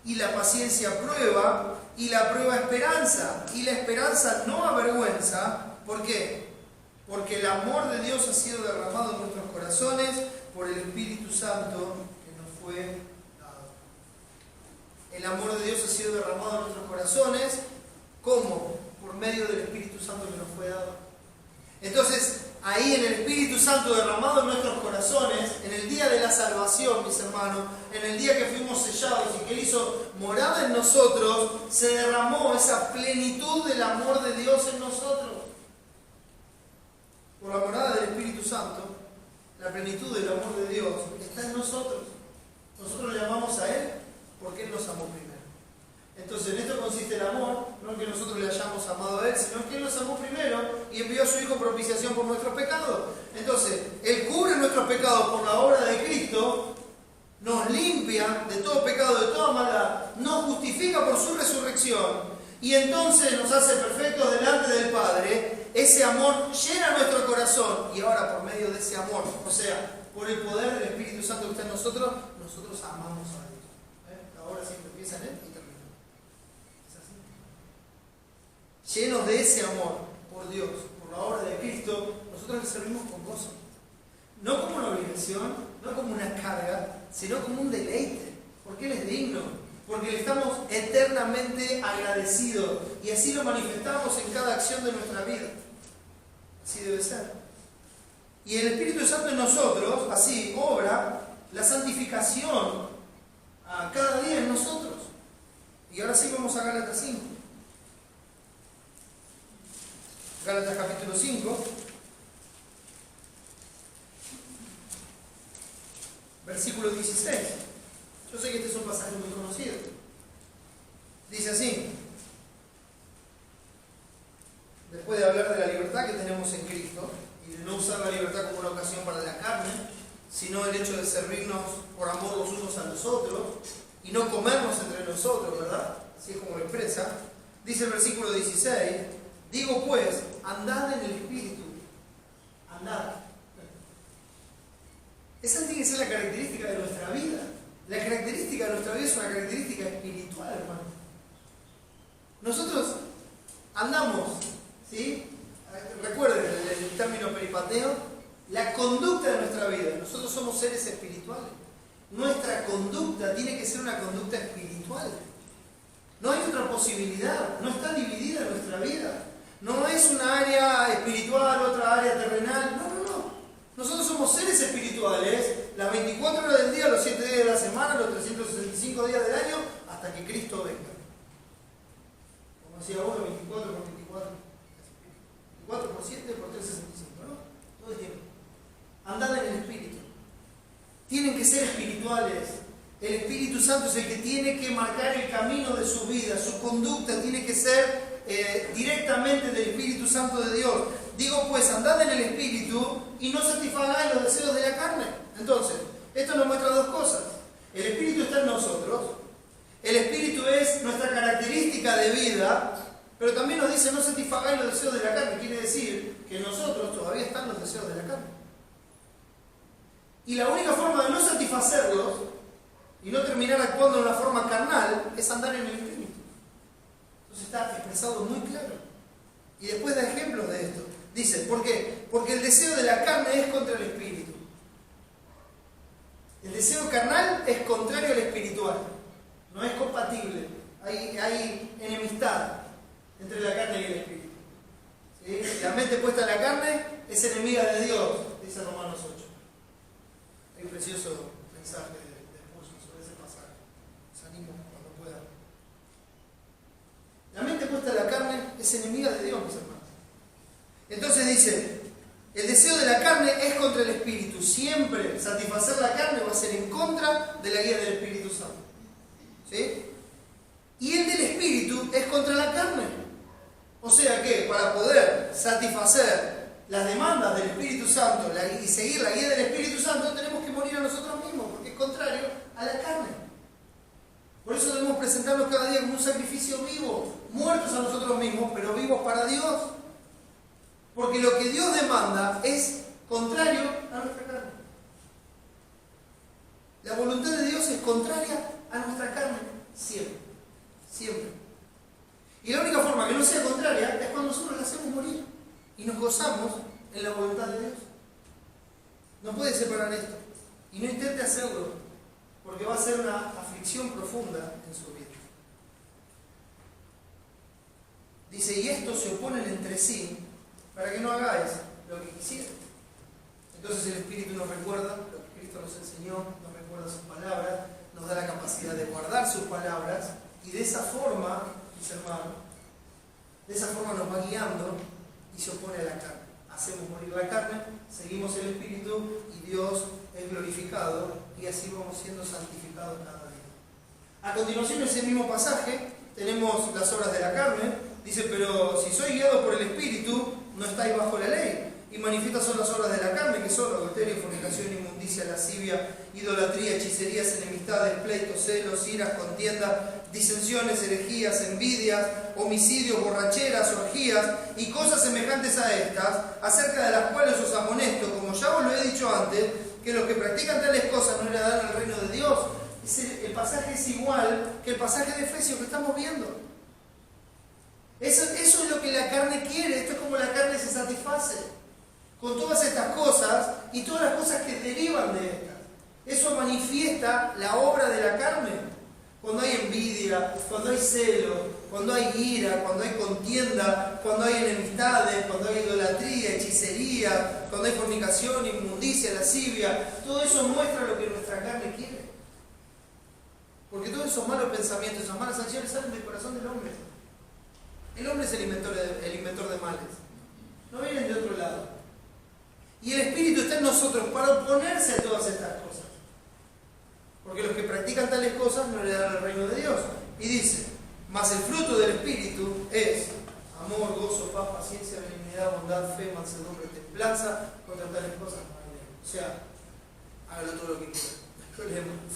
y la paciencia prueba, y la prueba esperanza, y la esperanza no avergüenza. ¿Por qué? Porque el amor de Dios ha sido derramado en nuestros corazones por el Espíritu Santo que nos fue dado. El amor de Dios ha sido derramado en nuestros corazones, ¿cómo? Por medio del Espíritu Santo que nos fue dado. Entonces, ahí en el Espíritu Santo derramado en nuestros corazones, en el día de la salvación, mis hermanos, en el día que fuimos sellados y que Él hizo morada en nosotros, se derramó esa plenitud del amor de Dios en nosotros. Por la morada del Espíritu Santo, la plenitud del amor de Dios está en nosotros. Nosotros le llamamos a Él porque Él nos amó primero. Entonces, en esto consiste el amor, no en que nosotros le hayamos amado a Él, sino en que Él nos amó primero y envió a su Hijo propiciación por nuestros pecados. Entonces, Él cubre nuestros pecados por la obra de Cristo, nos limpia de todo pecado, de toda maldad, nos justifica por su resurrección y entonces nos hace perfectos delante del Padre. Ese amor llena nuestro corazón y ahora por medio de ese amor, o sea, por el poder del Espíritu Santo que está en nosotros, nosotros amamos a Dios. La obra siempre empieza en Él y termina. Llenos de ese amor por Dios, por la obra de Cristo, nosotros le servimos con gozo. No como una obligación, no como una carga, sino como un deleite, porque Él es digno, porque le estamos eternamente agradecidos y así lo manifestamos en cada acción de nuestra vida. Así debe ser. Y el Espíritu Santo en nosotros, así, obra la santificación cada día en nosotros. Y ahora sí vamos a Gálatas 5. Gálatas capítulo 5, versículo 16. Yo sé que este es un pasaje muy conocido. Dice así: después de hablar de la libertad que tenemos en Cristo, y de no usar la libertad como una ocasión para la carne, sino el hecho de servirnos por amor los unos a los otros, y no comernos entre nosotros, ¿verdad? así es como lo expresa, dice el versículo 16, digo pues, andad en el Espíritu, andad. Esa tiene que ser la característica de nuestra vida. La característica de nuestra vida es una característica espiritual, hermano. Nosotros andamos, ¿sí? Recuerden el término peripateo, la conducta de nuestra vida. Nosotros somos seres espirituales. Nuestra conducta tiene que ser una conducta espiritual. No hay otra posibilidad, no está dividida nuestra vida. No es una área espiritual, otra área terrenal. No. Nosotros somos seres espirituales las 24 horas del día, los 7 días de la semana, los 365 días del año, hasta que Cristo venga. Como decía uno, 24 por 24. 24 por 7 por 365, ¿no? Todo el tiempo. Andad en el Espíritu. Tienen que ser espirituales. El Espíritu Santo es el que tiene que marcar el camino de su vida. Su conducta tiene que ser directamente del Espíritu Santo de Dios. Digo pues, andad en el Espíritu y no satisfagáis los deseos de la carne. Entonces, esto nos muestra dos cosas. El Espíritu está en nosotros. El Espíritu es nuestra característica de vida. Pero también nos dice, no satisfagáis los deseos de la carne. Quiere decir que en nosotros todavía están los deseos de la carne. Y la única forma de no satisfacerlos y no terminar actuando de una forma carnal es andar en el Espíritu. Entonces está expresado muy claro. Y después da ejemplos de esto. Dice, ¿por qué? Porque el deseo de la carne es contra el Espíritu. El deseo carnal es contrario al espiritual. No es compatible. Hay enemistad entre la carne y el Espíritu. ¿Sí? La mente puesta en la carne es enemiga de Dios, dice Romanos 8. Hay un precioso mensaje de Spurgeon sobre ese pasaje. Os animo cuando puedan. La mente puesta en la carne es enemiga de Dios, mis hermanos. Entonces dice, el deseo de la carne es contra el Espíritu. Siempre satisfacer la carne va a ser en contra de la guía del Espíritu Santo. ¿Sí? Y el del Espíritu es contra la carne. O sea que para poder satisfacer las demandas del Espíritu Santo y seguir la guía del Espíritu Santo, tenemos que morir a nosotros mismos, porque es contrario a la carne. Por eso debemos presentarnos cada día como un sacrificio vivo, muertos a nosotros mismos, pero vivos para Dios. Porque lo que Dios demanda es contrario a nuestra carne. La voluntad de Dios es contraria a nuestra carne, siempre. Siempre. Y la única forma que no sea contraria es cuando nosotros la hacemos morir y nos gozamos en la voluntad de Dios. No puede separar esto. Y no intente hacerlo, porque va a ser una aflicción profunda en su vida. Dice, y estos se oponen entre sí para que no hagáis lo que quisieran. Entonces el Espíritu nos recuerda lo que Cristo nos enseñó, nos recuerda sus palabras, nos da la capacidad de guardar sus palabras, y de esa forma, mis hermanos, de esa forma nos va guiando y se opone a la carne. Hacemos morir la carne, seguimos el Espíritu y Dios es glorificado y así vamos siendo santificados cada día. A continuación, en ese mismo pasaje, tenemos las obras de la carne. Dice, pero si sois guiados por el Espíritu, no estáis bajo la ley. Y manifiestas son las obras de la carne, que son adulterio, fornicación, inmundicia, lascivia, idolatría, hechicerías, enemistades, pleitos, celos, iras, contiendas, disensiones, herejías, envidias, homicidios, borracheras, orgías y cosas semejantes a estas, acerca de las cuales os amonesto, como ya os lo he dicho antes, que los que practican tales cosas no heredarán el reino de Dios. El pasaje es igual que el pasaje de Efesios que estamos viendo. Eso es lo que la carne quiere. Esto es como la carne se satisface con todas estas cosas y todas las cosas que derivan de estas. Eso manifiesta la obra de la carne. Cuando hay envidia, cuando hay celo, cuando hay ira, cuando hay contienda, cuando hay enemistades, cuando hay idolatría, hechicería, cuando hay fornicación, inmundicia, lascivia, todo eso muestra lo que nuestra carne quiere. Porque todos esos malos pensamientos, esas malas acciones salen del corazón del hombre. El hombre es el inventor de males. No vienen de otro lado. Y el Espíritu está en nosotros para oponerse a todas estas cosas. Porque los que practican tales cosas no heredarán el reino de Dios. Y dice, mas el fruto del Espíritu es amor, gozo, paz, paciencia, benignidad, bondad, fe, mansedumbre, templanza. Contra tales cosas no hay ley. O sea, hágalo todo lo que quiera.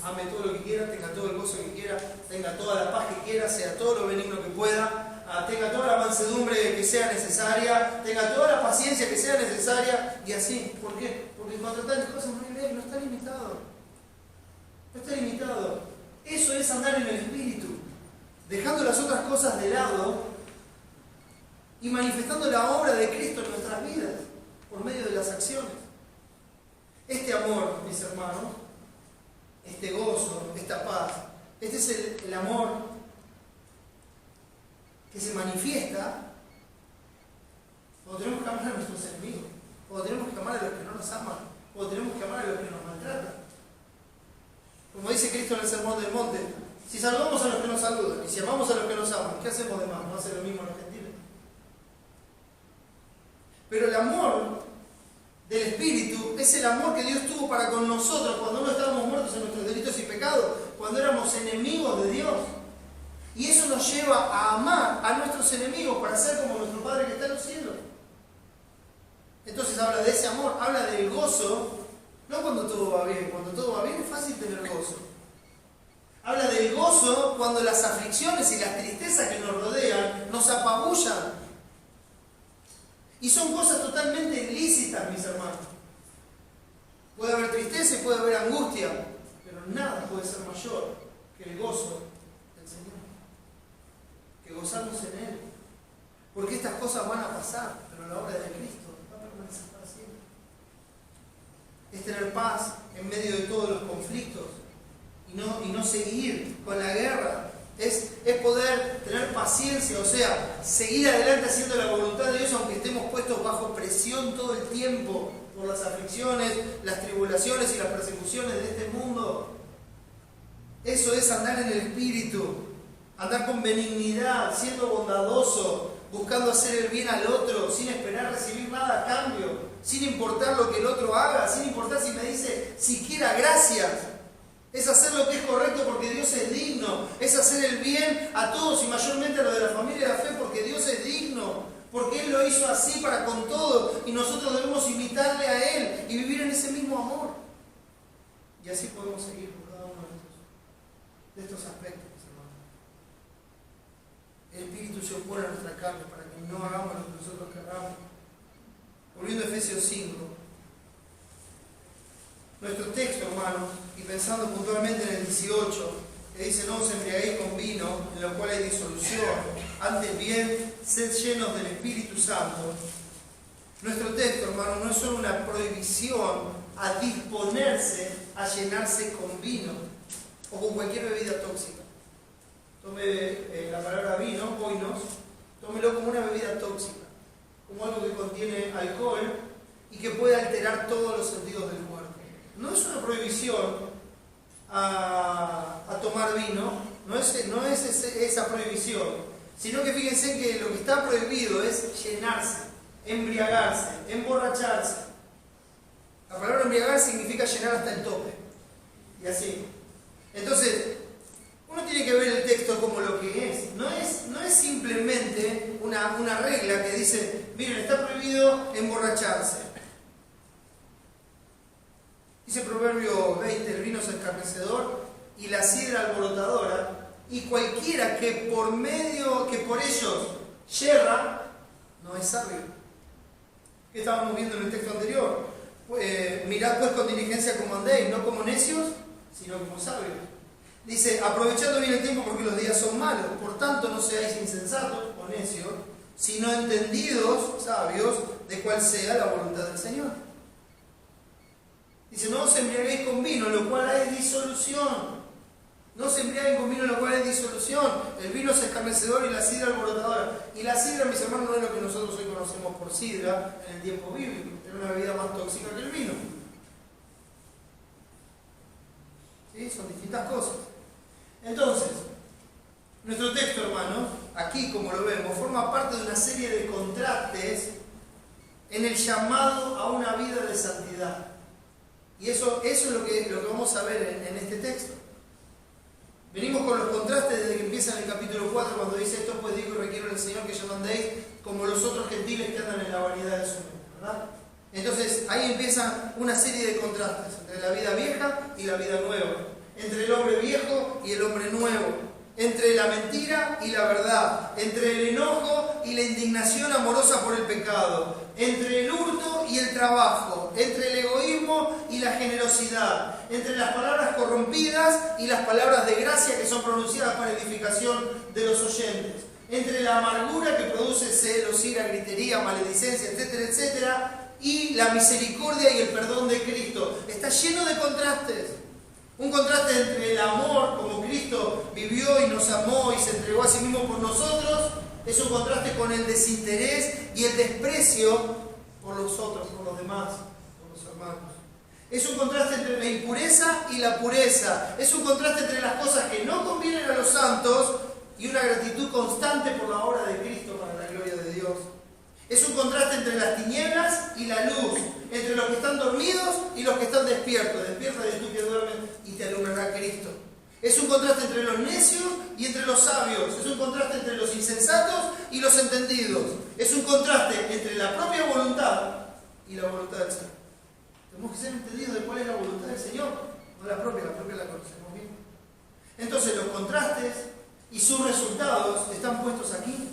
ame todo lo que quiera, tenga todo el gozo que quiera, tenga toda la paz que quiera, sea todo lo benigno que pueda, tenga toda la mansedumbre que sea necesaria, tenga toda la paciencia que sea necesaria, y así. ¿Por qué? Porque cuando tales cosas no está limitado. No está limitado. Eso es andar en el Espíritu, dejando las otras cosas de lado y manifestando la obra de Cristo en nuestras vidas por medio de las acciones. Este amor, mis hermanos, este gozo, esta paz, este es el amor que se manifiesta cuando tenemos que amar a nuestros enemigos, cuando tenemos que amar a los que no nos aman, cuando tenemos que amar a los que nos maltratan. Como dice Cristo en el Sermón del Monte, si saludamos a los que nos saludan y si amamos a los que nos aman, ¿qué hacemos de más? ¿No hace lo mismo los gentiles? Pero el amor del Espíritu es el amor que Dios tuvo para con nosotros cuando no estábamos muertos en nuestros delitos y pecados, cuando éramos enemigos de Dios. Y eso nos lleva a amar a nuestros enemigos para ser como nuestro Padre que está en los cielos. Entonces habla de ese amor, habla del gozo, no cuando todo va bien. Cuando todo va bien es fácil tener gozo. Habla del gozo cuando las aflicciones y las tristezas que nos rodean nos apabullan. Y son cosas totalmente ilícitas, mis hermanos. Puede haber tristeza y puede haber angustia, pero nada puede ser mayor que el gozo del Señor. Que gozamos en Él. Porque estas cosas van a pasar, pero la obra de Cristo va a permanecer para siempre. Es tener paz en medio de todos los conflictos y no seguir con la guerra. Es poder tener paciencia, o sea, seguir adelante haciendo la voluntad de Dios aunque estemos puestos bajo presión todo el tiempo por las aflicciones, las tribulaciones y las persecuciones de este mundo. Eso es andar en el Espíritu, andar con benignidad, siendo bondadoso, buscando hacer el bien al otro, sin esperar recibir nada a cambio, sin importar lo que el otro haga, sin importar si me dice siquiera gracias. Es hacer lo que es correcto porque Dios es digno. Es hacer el bien a todos y mayormente a los de la familia de la fe porque Dios es digno. Porque Él lo hizo así para con todos y nosotros debemos imitarle a Él y vivir en ese mismo amor. Y así podemos seguir por cada uno de estos aspectos, hermanos. El Espíritu se opone a nuestra carne para que no hagamos lo que nosotros queramos. Volviendo a Efesios 5. Nuestro texto, hermanos, y pensando puntualmente en el 18, que dice: no os embriaguéis con vino, en lo cual hay disolución, antes bien, sed llenos del Espíritu Santo. Nuestro texto, hermanos, no es solo una prohibición a disponerse a llenarse con vino o con cualquier bebida tóxica. Tome la palabra vino, oinos, tómelo como una bebida tóxica, como algo que contiene alcohol y que puede alterar todos los sentidos del cuerpo. No es una prohibición a tomar vino, no es esa prohibición, sino que fíjense que lo que está prohibido es llenarse, embriagarse, emborracharse. La palabra embriagar significa llenar hasta el tope, y así. Entonces, uno tiene que ver el texto como lo que es. No es simplemente una regla que dice: miren, está prohibido emborracharse. Dice Proverbio 20, el vino es escarnecedor y la sidra alborotadora, y cualquiera que por ellos yerra, no es sabio. ¿Qué estábamos viendo en el texto anterior? Mirad pues con diligencia como andéis, no como necios, sino como sabios. Dice: aprovechando bien el tiempo porque los días son malos, por tanto no seáis insensatos o necios, sino entendidos, sabios, de cuál sea la voluntad del Señor. Dice: no os embriaguéis con vino, lo cual hay disolución. No se embriaguen con vino, lo cual hay disolución. El vino es escarnecedor y la sidra alborotadora. Y la sidra, mis hermanos, no es lo que nosotros hoy conocemos por sidra en el tiempo bíblico. Era una bebida más tóxica que el vino. ¿Sí? Son distintas cosas. Entonces, nuestro texto, hermanos, aquí como lo vemos, forma parte de una serie de contrastes en el llamado a una vida de santidad. Y eso es lo que vamos a ver en este texto. Venimos con los contrastes desde que empieza en el capítulo 4, cuando dice: esto pues digo y requiero del Señor que ya no andéis como los otros gentiles que andan en la vanidad de su mente, ¿verdad? Entonces ahí empieza una serie de contrastes entre la vida vieja y la vida nueva, entre el hombre viejo y el hombre nuevo, entre la mentira y la verdad, entre el enojo y la indignación amorosa por el pecado, entre el hurto y el trabajo, entre el egoísmo y la generosidad, entre las palabras corrompidas y las palabras de gracia que son pronunciadas para edificación de los oyentes, entre la amargura que produce celos, ira, gritería, maledicencia, etcétera, etcétera, y la misericordia y el perdón de Cristo. Está lleno de contrastes. Un contraste entre el amor, como Cristo vivió y nos amó y se entregó a sí mismo por nosotros, es un contraste con el desinterés y el desprecio por los otros, por los demás, por los hermanos. Es un contraste entre la impureza y la pureza. Es un contraste entre las cosas que no convienen a los santos y una gratitud constante por la obra de Cristo para la gloria de Dios. Es un contraste entre las tinieblas y la luz, entre los que están dormidos y los que están despiertos. Despierta de tú que duermes y te alumbrará Cristo. Es un contraste entre los necios y entre los sabios. Es un contraste entre los insensatos y los entendidos. Es un contraste entre la propia voluntad y la voluntad del Señor. Tenemos que ser entendidos de cuál es la voluntad del Señor, no la propia la conocemos bien. Entonces los contrastes y sus resultados están puestos aquí.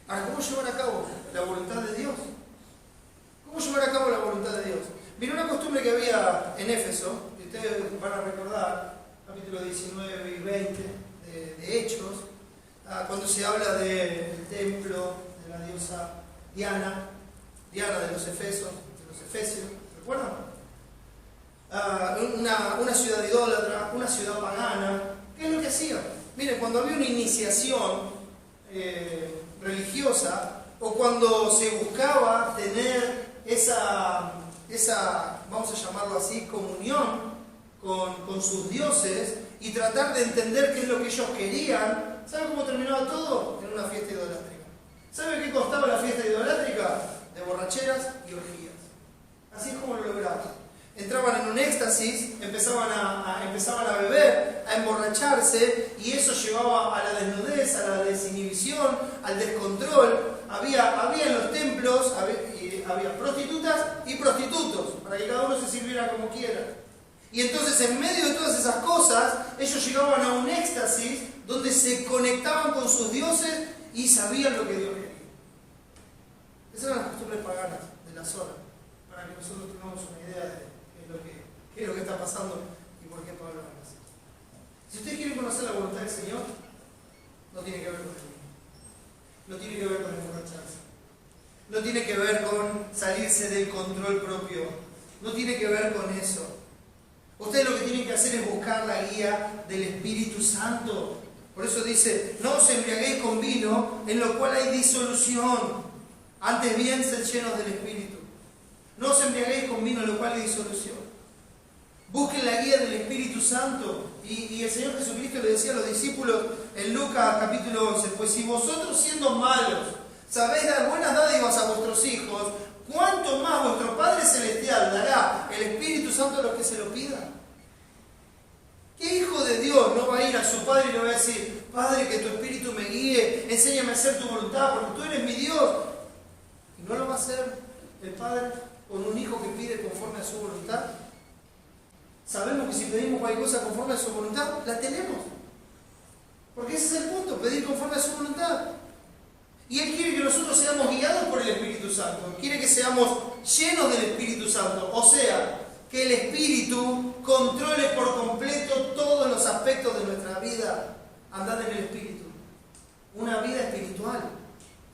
Ahora, ¿cómo llevar a cabo la voluntad de Dios? ¿Cómo llevar a cabo la voluntad de Dios? Mira, una costumbre que había en Éfeso, que ustedes van a recordar, capítulo 19 y 20 de Hechos, cuando se habla del templo de la diosa Diana de los Efesios, ¿recuerdan? Una ciudad idólatra, una ciudad pagana. ¿Qué es lo que hacían? Miren, cuando había una iniciación religiosa, o cuando se buscaba tener esa, vamos a llamarlo así, comunión con sus dioses y tratar de entender qué es lo que ellos querían, ¿saben cómo terminaba todo? En una fiesta idolátrica. ¿Saben qué costaba la fiesta idolátrica? De borracheras y orgías. Así es como lo lograban. Entraban en un éxtasis, empezaban a beber, a emborracharse, y eso llevaba a la desnudez, a la desinhibición, al descontrol. Había en los templos, había prostitutas y prostitutos, para que cada uno se sirviera como quiera. Y entonces, en medio de todas esas cosas, ellos llegaban a un éxtasis donde se conectaban con sus dioses y sabían lo que Dios quería. Esas eran las costumbres paganas de la zona, para que nosotros tengamos una idea de qué es lo que está pasando y por qué Pablo habla así. Si ustedes quieren conocer la voluntad del Señor, no tiene que ver con el vino, no tiene que ver con emborracharse, no tiene que ver con salirse del control propio, no tiene que ver con eso. Ustedes lo que tienen que hacer es buscar la guía del Espíritu Santo. Por eso dice, no os embriaguéis con vino, en lo cual hay disolución. Antes bien, sed llenos del Espíritu. No os embriaguéis con vino, en lo cual hay disolución. Busquen la guía del Espíritu Santo. Y el Señor Jesucristo le decía a los discípulos en Lucas capítulo 11, pues si vosotros siendo malos sabéis dar buenas dádivas a vuestros hijos, ¿cuánto más vuestro Padre Celestial dará el Espíritu Santo a los que se lo pidan? ¿Qué hijo de Dios no va a ir a su Padre y le va a decir, Padre, que tu Espíritu me guíe, enséñame a hacer tu voluntad, porque tú eres mi Dios? ¿Y no lo va a hacer el Padre con un hijo que pide conforme a su voluntad? Sabemos que si pedimos cualquier cosa conforme a su voluntad, la tenemos. Porque ese es el punto, pedir conforme a su voluntad. Y Él quiere que nosotros seamos guiados por el Espíritu Santo. Quiere que seamos llenos del Espíritu Santo. O sea, que el Espíritu controle por completo todos los aspectos de nuestra vida. Andad en el Espíritu. Una vida espiritual.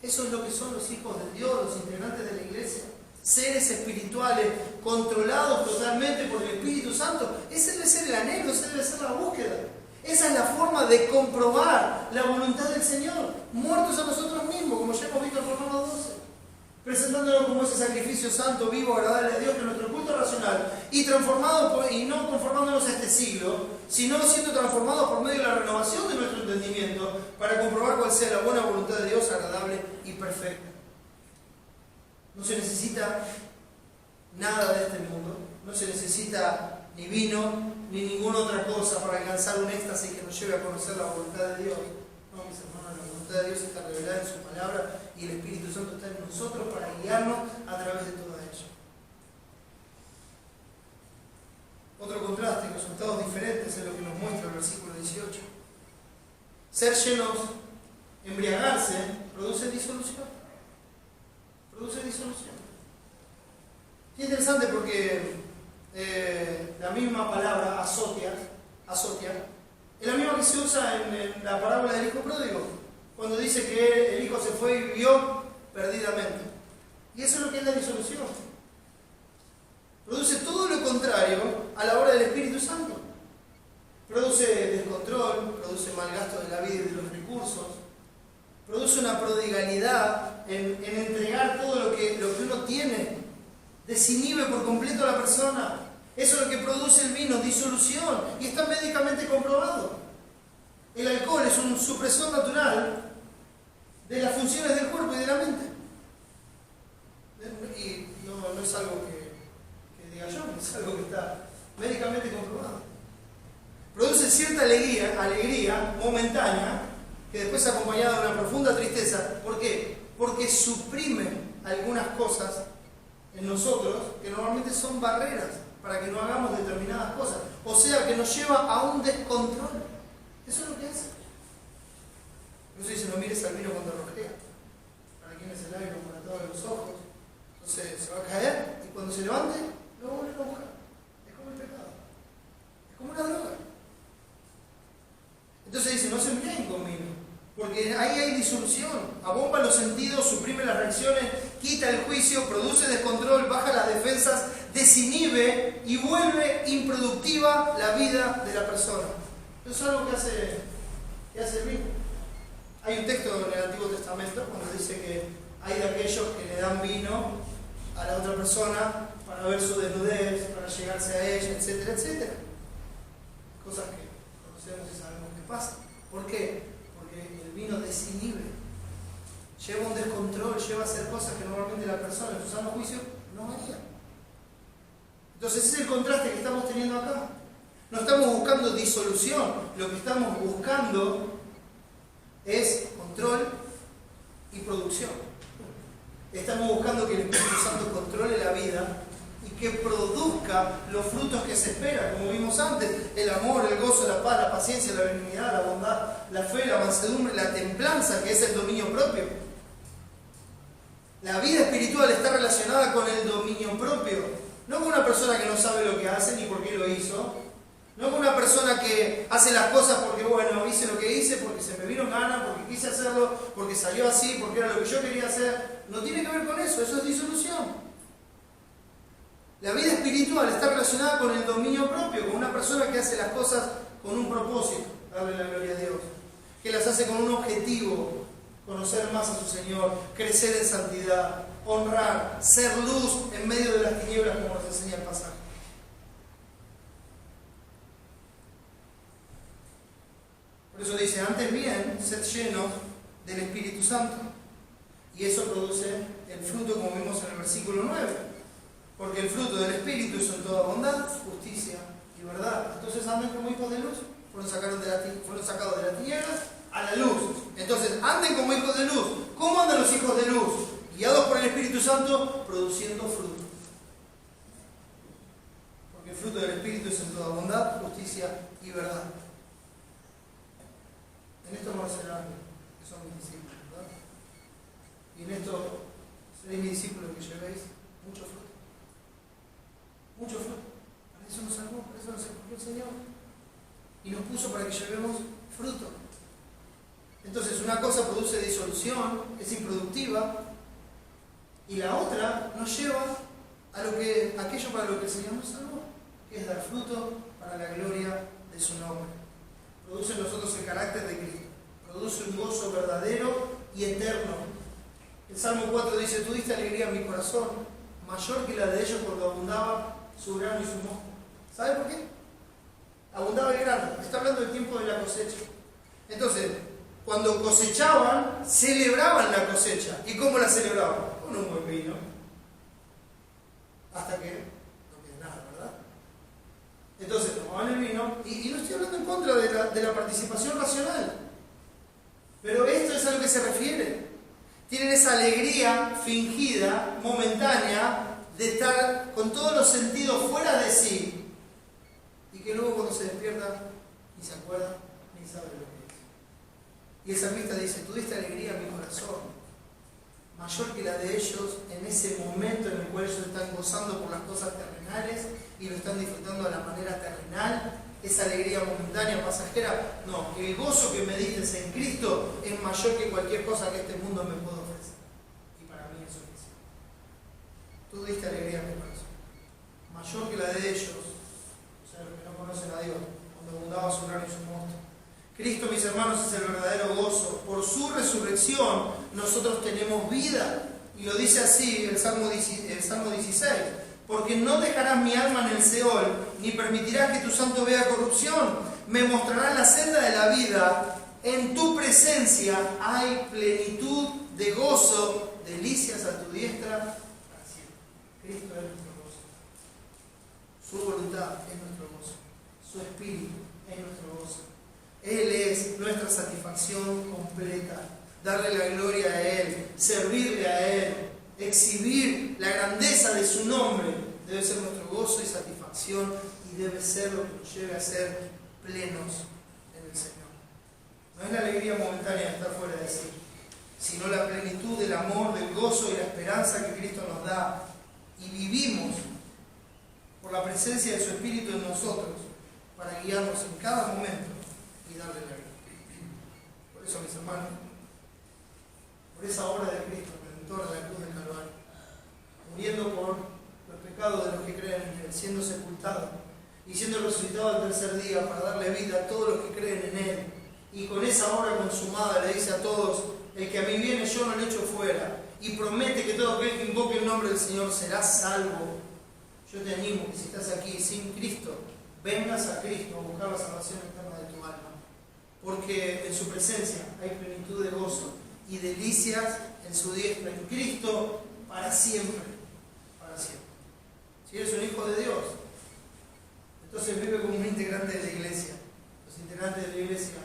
Eso es lo que son los hijos de Dios, los integrantes de la iglesia. Seres espirituales, controlados totalmente por el Espíritu Santo. Ese debe ser el anhelo, esa debe ser la búsqueda. Esa es la forma de comprobar la voluntad del Señor. Muertos a nosotros mismos, como ya hemos visto en Romanos 12. Presentándonos como ese sacrificio santo, vivo, agradable a Dios, que es nuestro culto racional. Y transformados, y no conformándonos a este siglo, sino siendo transformados por medio de la renovación de nuestro entendimiento, para comprobar cuál sea la buena voluntad de Dios, agradable y perfecta. No se necesita nada de este mundo, no se necesita ni vino, ni ninguna otra cosa para alcanzar un éxtasis que nos lleve a conocer la voluntad de Dios. No, mis hermanos, la voluntad de Dios está revelada en su palabra y el Espíritu Santo está en nosotros para guiarnos a través de toda ella. ser llenos, embriagarse, produce disolución. Produce disolución. Es interesante porque la misma palabra, azotia, es la misma que se usa en la parábola del hijo pródigo, cuando dice que el hijo se fue y vivió perdidamente. Y eso es lo que es la disolución. Produce todo lo contrario a la obra del Espíritu Santo. Produce descontrol, produce mal gasto de la vida y de los recursos, produce una prodigalidad en entregar todo lo que uno tiene, desinhibe por completo a la persona. Eso es lo que produce el vino, disolución, y está médicamente comprobado. El alcohol es un supresor natural de las funciones del cuerpo y de la mente. Y no es algo que diga yo, es algo que está médicamente comprobado. Produce cierta alegría momentánea, que después es acompañada de una profunda tristeza. ¿Por qué? Porque suprime algunas cosas en nosotros que normalmente son barreras para que no hagamos determinadas cosas. O sea, que nos lleva a un descontrol. Eso es lo que hace. Por eso dice, no mires al vino cuando rojea. Para quien es el aire, para todos los ojos. Entonces se va a caer y cuando se levante, lo va a volver a buscar. Es como el pecado. Es como una droga. Entonces dice, no se embriaguen con vino, porque ahí hay disolución, abomba los sentidos, suprime las reacciones, quita el juicio, produce descontrol, baja las defensas, desinhibe y vuelve improductiva la vida de la persona. Eso es algo que hace el vino. Hay un texto en el Antiguo Testamento cuando dice que hay de aquellos que le dan vino a la otra persona para ver su desnudez, para llegarse a ella, etcétera, etcétera. Cosas que conocemos y sabemos que pasa. ¿Por qué? Porque el vino desinhibe, lleva un descontrol, lleva a hacer cosas que normalmente la persona en su sano juicio no haría. Entonces ese es el contraste que estamos teniendo acá. No estamos buscando disolución, lo que estamos buscando es control y producción. Estamos buscando que el Espíritu Santo controle la vida y que produzca los frutos que se esperan, como vimos antes: el amor, el gozo, la paz, la paciencia, la benignidad, la bondad, la fe, la mansedumbre, la templanza, que es el dominio propio. La vida espiritual está relacionada con el dominio propio, no con una persona que no sabe lo que hace ni por qué lo hizo, no con una persona que hace las cosas porque, bueno, hice lo que hice, porque se me vino ganas, porque quise hacerlo, porque salió así, porque era lo que yo quería hacer. No tiene que ver con eso, eso es disolución. La vida espiritual está relacionada con el dominio propio, con una persona que hace las cosas con un propósito, darle la gloria a Dios, que las hace con un objetivo: conocer más a su Señor, crecer en santidad, honrar, ser luz en medio de las tinieblas, como nos enseña el pasaje. Por eso dice, antes bien, sed llenos del Espíritu Santo. Y eso produce el fruto, como vimos en el versículo 9. Porque el fruto del Espíritu es en toda bondad, justicia y verdad. Entonces anden como hijos de luz, fueron sacados de las tinieblas a la luz. Entonces anden como hijos de luz. ¿Cómo andan los hijos de luz? Guiados por el Espíritu Santo, produciendo fruto. Porque el fruto del Espíritu es en toda bondad, justicia y verdad. En esto conocerán que son mis discípulos, ¿verdad? Y en esto seréis mis discípulos, que llevéis mucho fruto. Mucho fruto. Para eso nos salvó, para eso nos escogió el Señor. Y nos puso para que llevemos fruto. Entonces, una cosa produce disolución, es improductiva, y la otra nos lleva a aquello para lo que el Señor nos salvó, que es dar fruto para la gloria de su nombre. Produce en nosotros el carácter de Cristo, produce un gozo verdadero y eterno. El Salmo 4 dice, tú diste alegría a mi corazón, mayor que la de ellos cuando abundaba su grano y su mosto. ¿Sabe por qué? Abundaba el grano, está hablando del tiempo de la cosecha. Entonces, cuando cosechaban, celebraban la cosecha. ¿Y cómo la celebraban? Con un buen vino. Hasta que no quede nada, ¿verdad? Entonces tomaban el vino, y no estoy hablando en contra de la participación racional, pero esto es a lo que se refiere. Tienen esa alegría fingida, momentánea, de estar con todos los sentidos fuera de sí, y que luego cuando se despierta ni se acuerda ni sabe lo que es. Y el salmista dice, tú diste alegría a mi corazón, mayor que la de ellos en ese momento en el cual ellos están gozando por las cosas terrenales y lo están disfrutando de la manera terrenal, esa alegría momentánea, pasajera. No, el gozo que me diste en Cristo es mayor que cualquier cosa que este mundo me pueda ofrecer. Y para mí eso es. Tú diste alegría a mi corazón, mayor que la de ellos, o sea, los que no conocen a Dios, cuando abundaba su grano y su mosto. Cristo, mis hermanos, es el verdadero gozo. Por su resurrección nosotros tenemos vida. Y lo dice así el Salmo 16. Porque no dejarás mi alma en el Seol, ni permitirás que tu santo vea corrupción. Me mostrarás la senda de la vida. En tu presencia hay plenitud de gozo, delicias a tu diestra para siempre. Cristo es nuestro gozo. Su voluntad es nuestro gozo. Su espíritu es nuestro gozo. Él es nuestra satisfacción completa. Darle la gloria a Él, servirle a Él, exhibir la grandeza de su nombre, debe ser nuestro gozo y satisfacción y debe ser lo que nos lleve a ser plenos en el Señor. No es la alegría momentánea de estar fuera de sí, sino la plenitud del amor, del gozo y la esperanza que Cristo nos da. Y vivimos por la presencia de su Espíritu en nosotros para guiarnos en cada momento y darle la vida. Por eso, mis hermanos, por esa obra de Cristo, Redentor de la cruz del Calvario, muriendo por los pecados de los que creen en Él, siendo sepultado y siendo resucitado al tercer día para darle vida a todos los que creen en Él, y con esa obra consumada le dice a todos, el que a mí viene yo no le echo fuera, y promete que todo aquel que invoque el nombre del Señor será salvo. Yo te animo que si estás aquí sin Cristo, vengas a Cristo a buscar la salvación eterna de tu alma, porque en su presencia hay plenitud de gozo y delicias en su diestra, en Cristo para siempre, para siempre. Si eres un hijo de Dios, entonces vive como un integrante de la iglesia. Los integrantes de la iglesia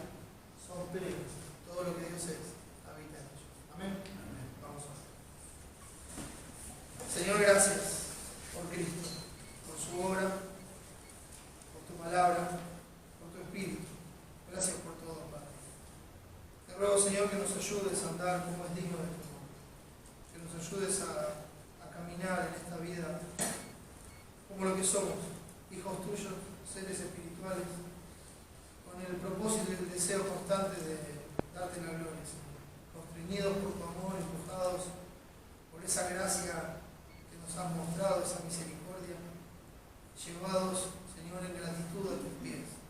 son plenos, todo lo que Dios es habita en ellos. Amén. Vamos a ver. Señor, gracias por Cristo, por su obra, por tu palabra, por tu espíritu. Gracias por todo, Padre. Te ruego, Señor, que nos ayudes a andar como es digno de tu nombre. Que nos ayudes a caminar en esta vida como lo que somos, hijos tuyos, seres espirituales, con el propósito y el deseo constante de darte la gloria, Señor. Constreñidos por tu amor, empujados por esa gracia que nos has mostrado, esa misericordia, llevados, Señor, en gratitud a tus pies,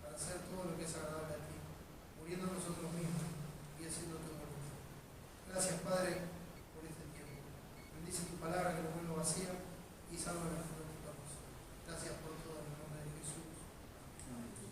para hacer todo lo que es agradable a ti, muriendo nosotros mismos y haciendo tu voluntad. Gracias, Padre, por este tiempo. Bendice tu palabra que no vuelva vacía y salva nuestros cuerpos. Gracias por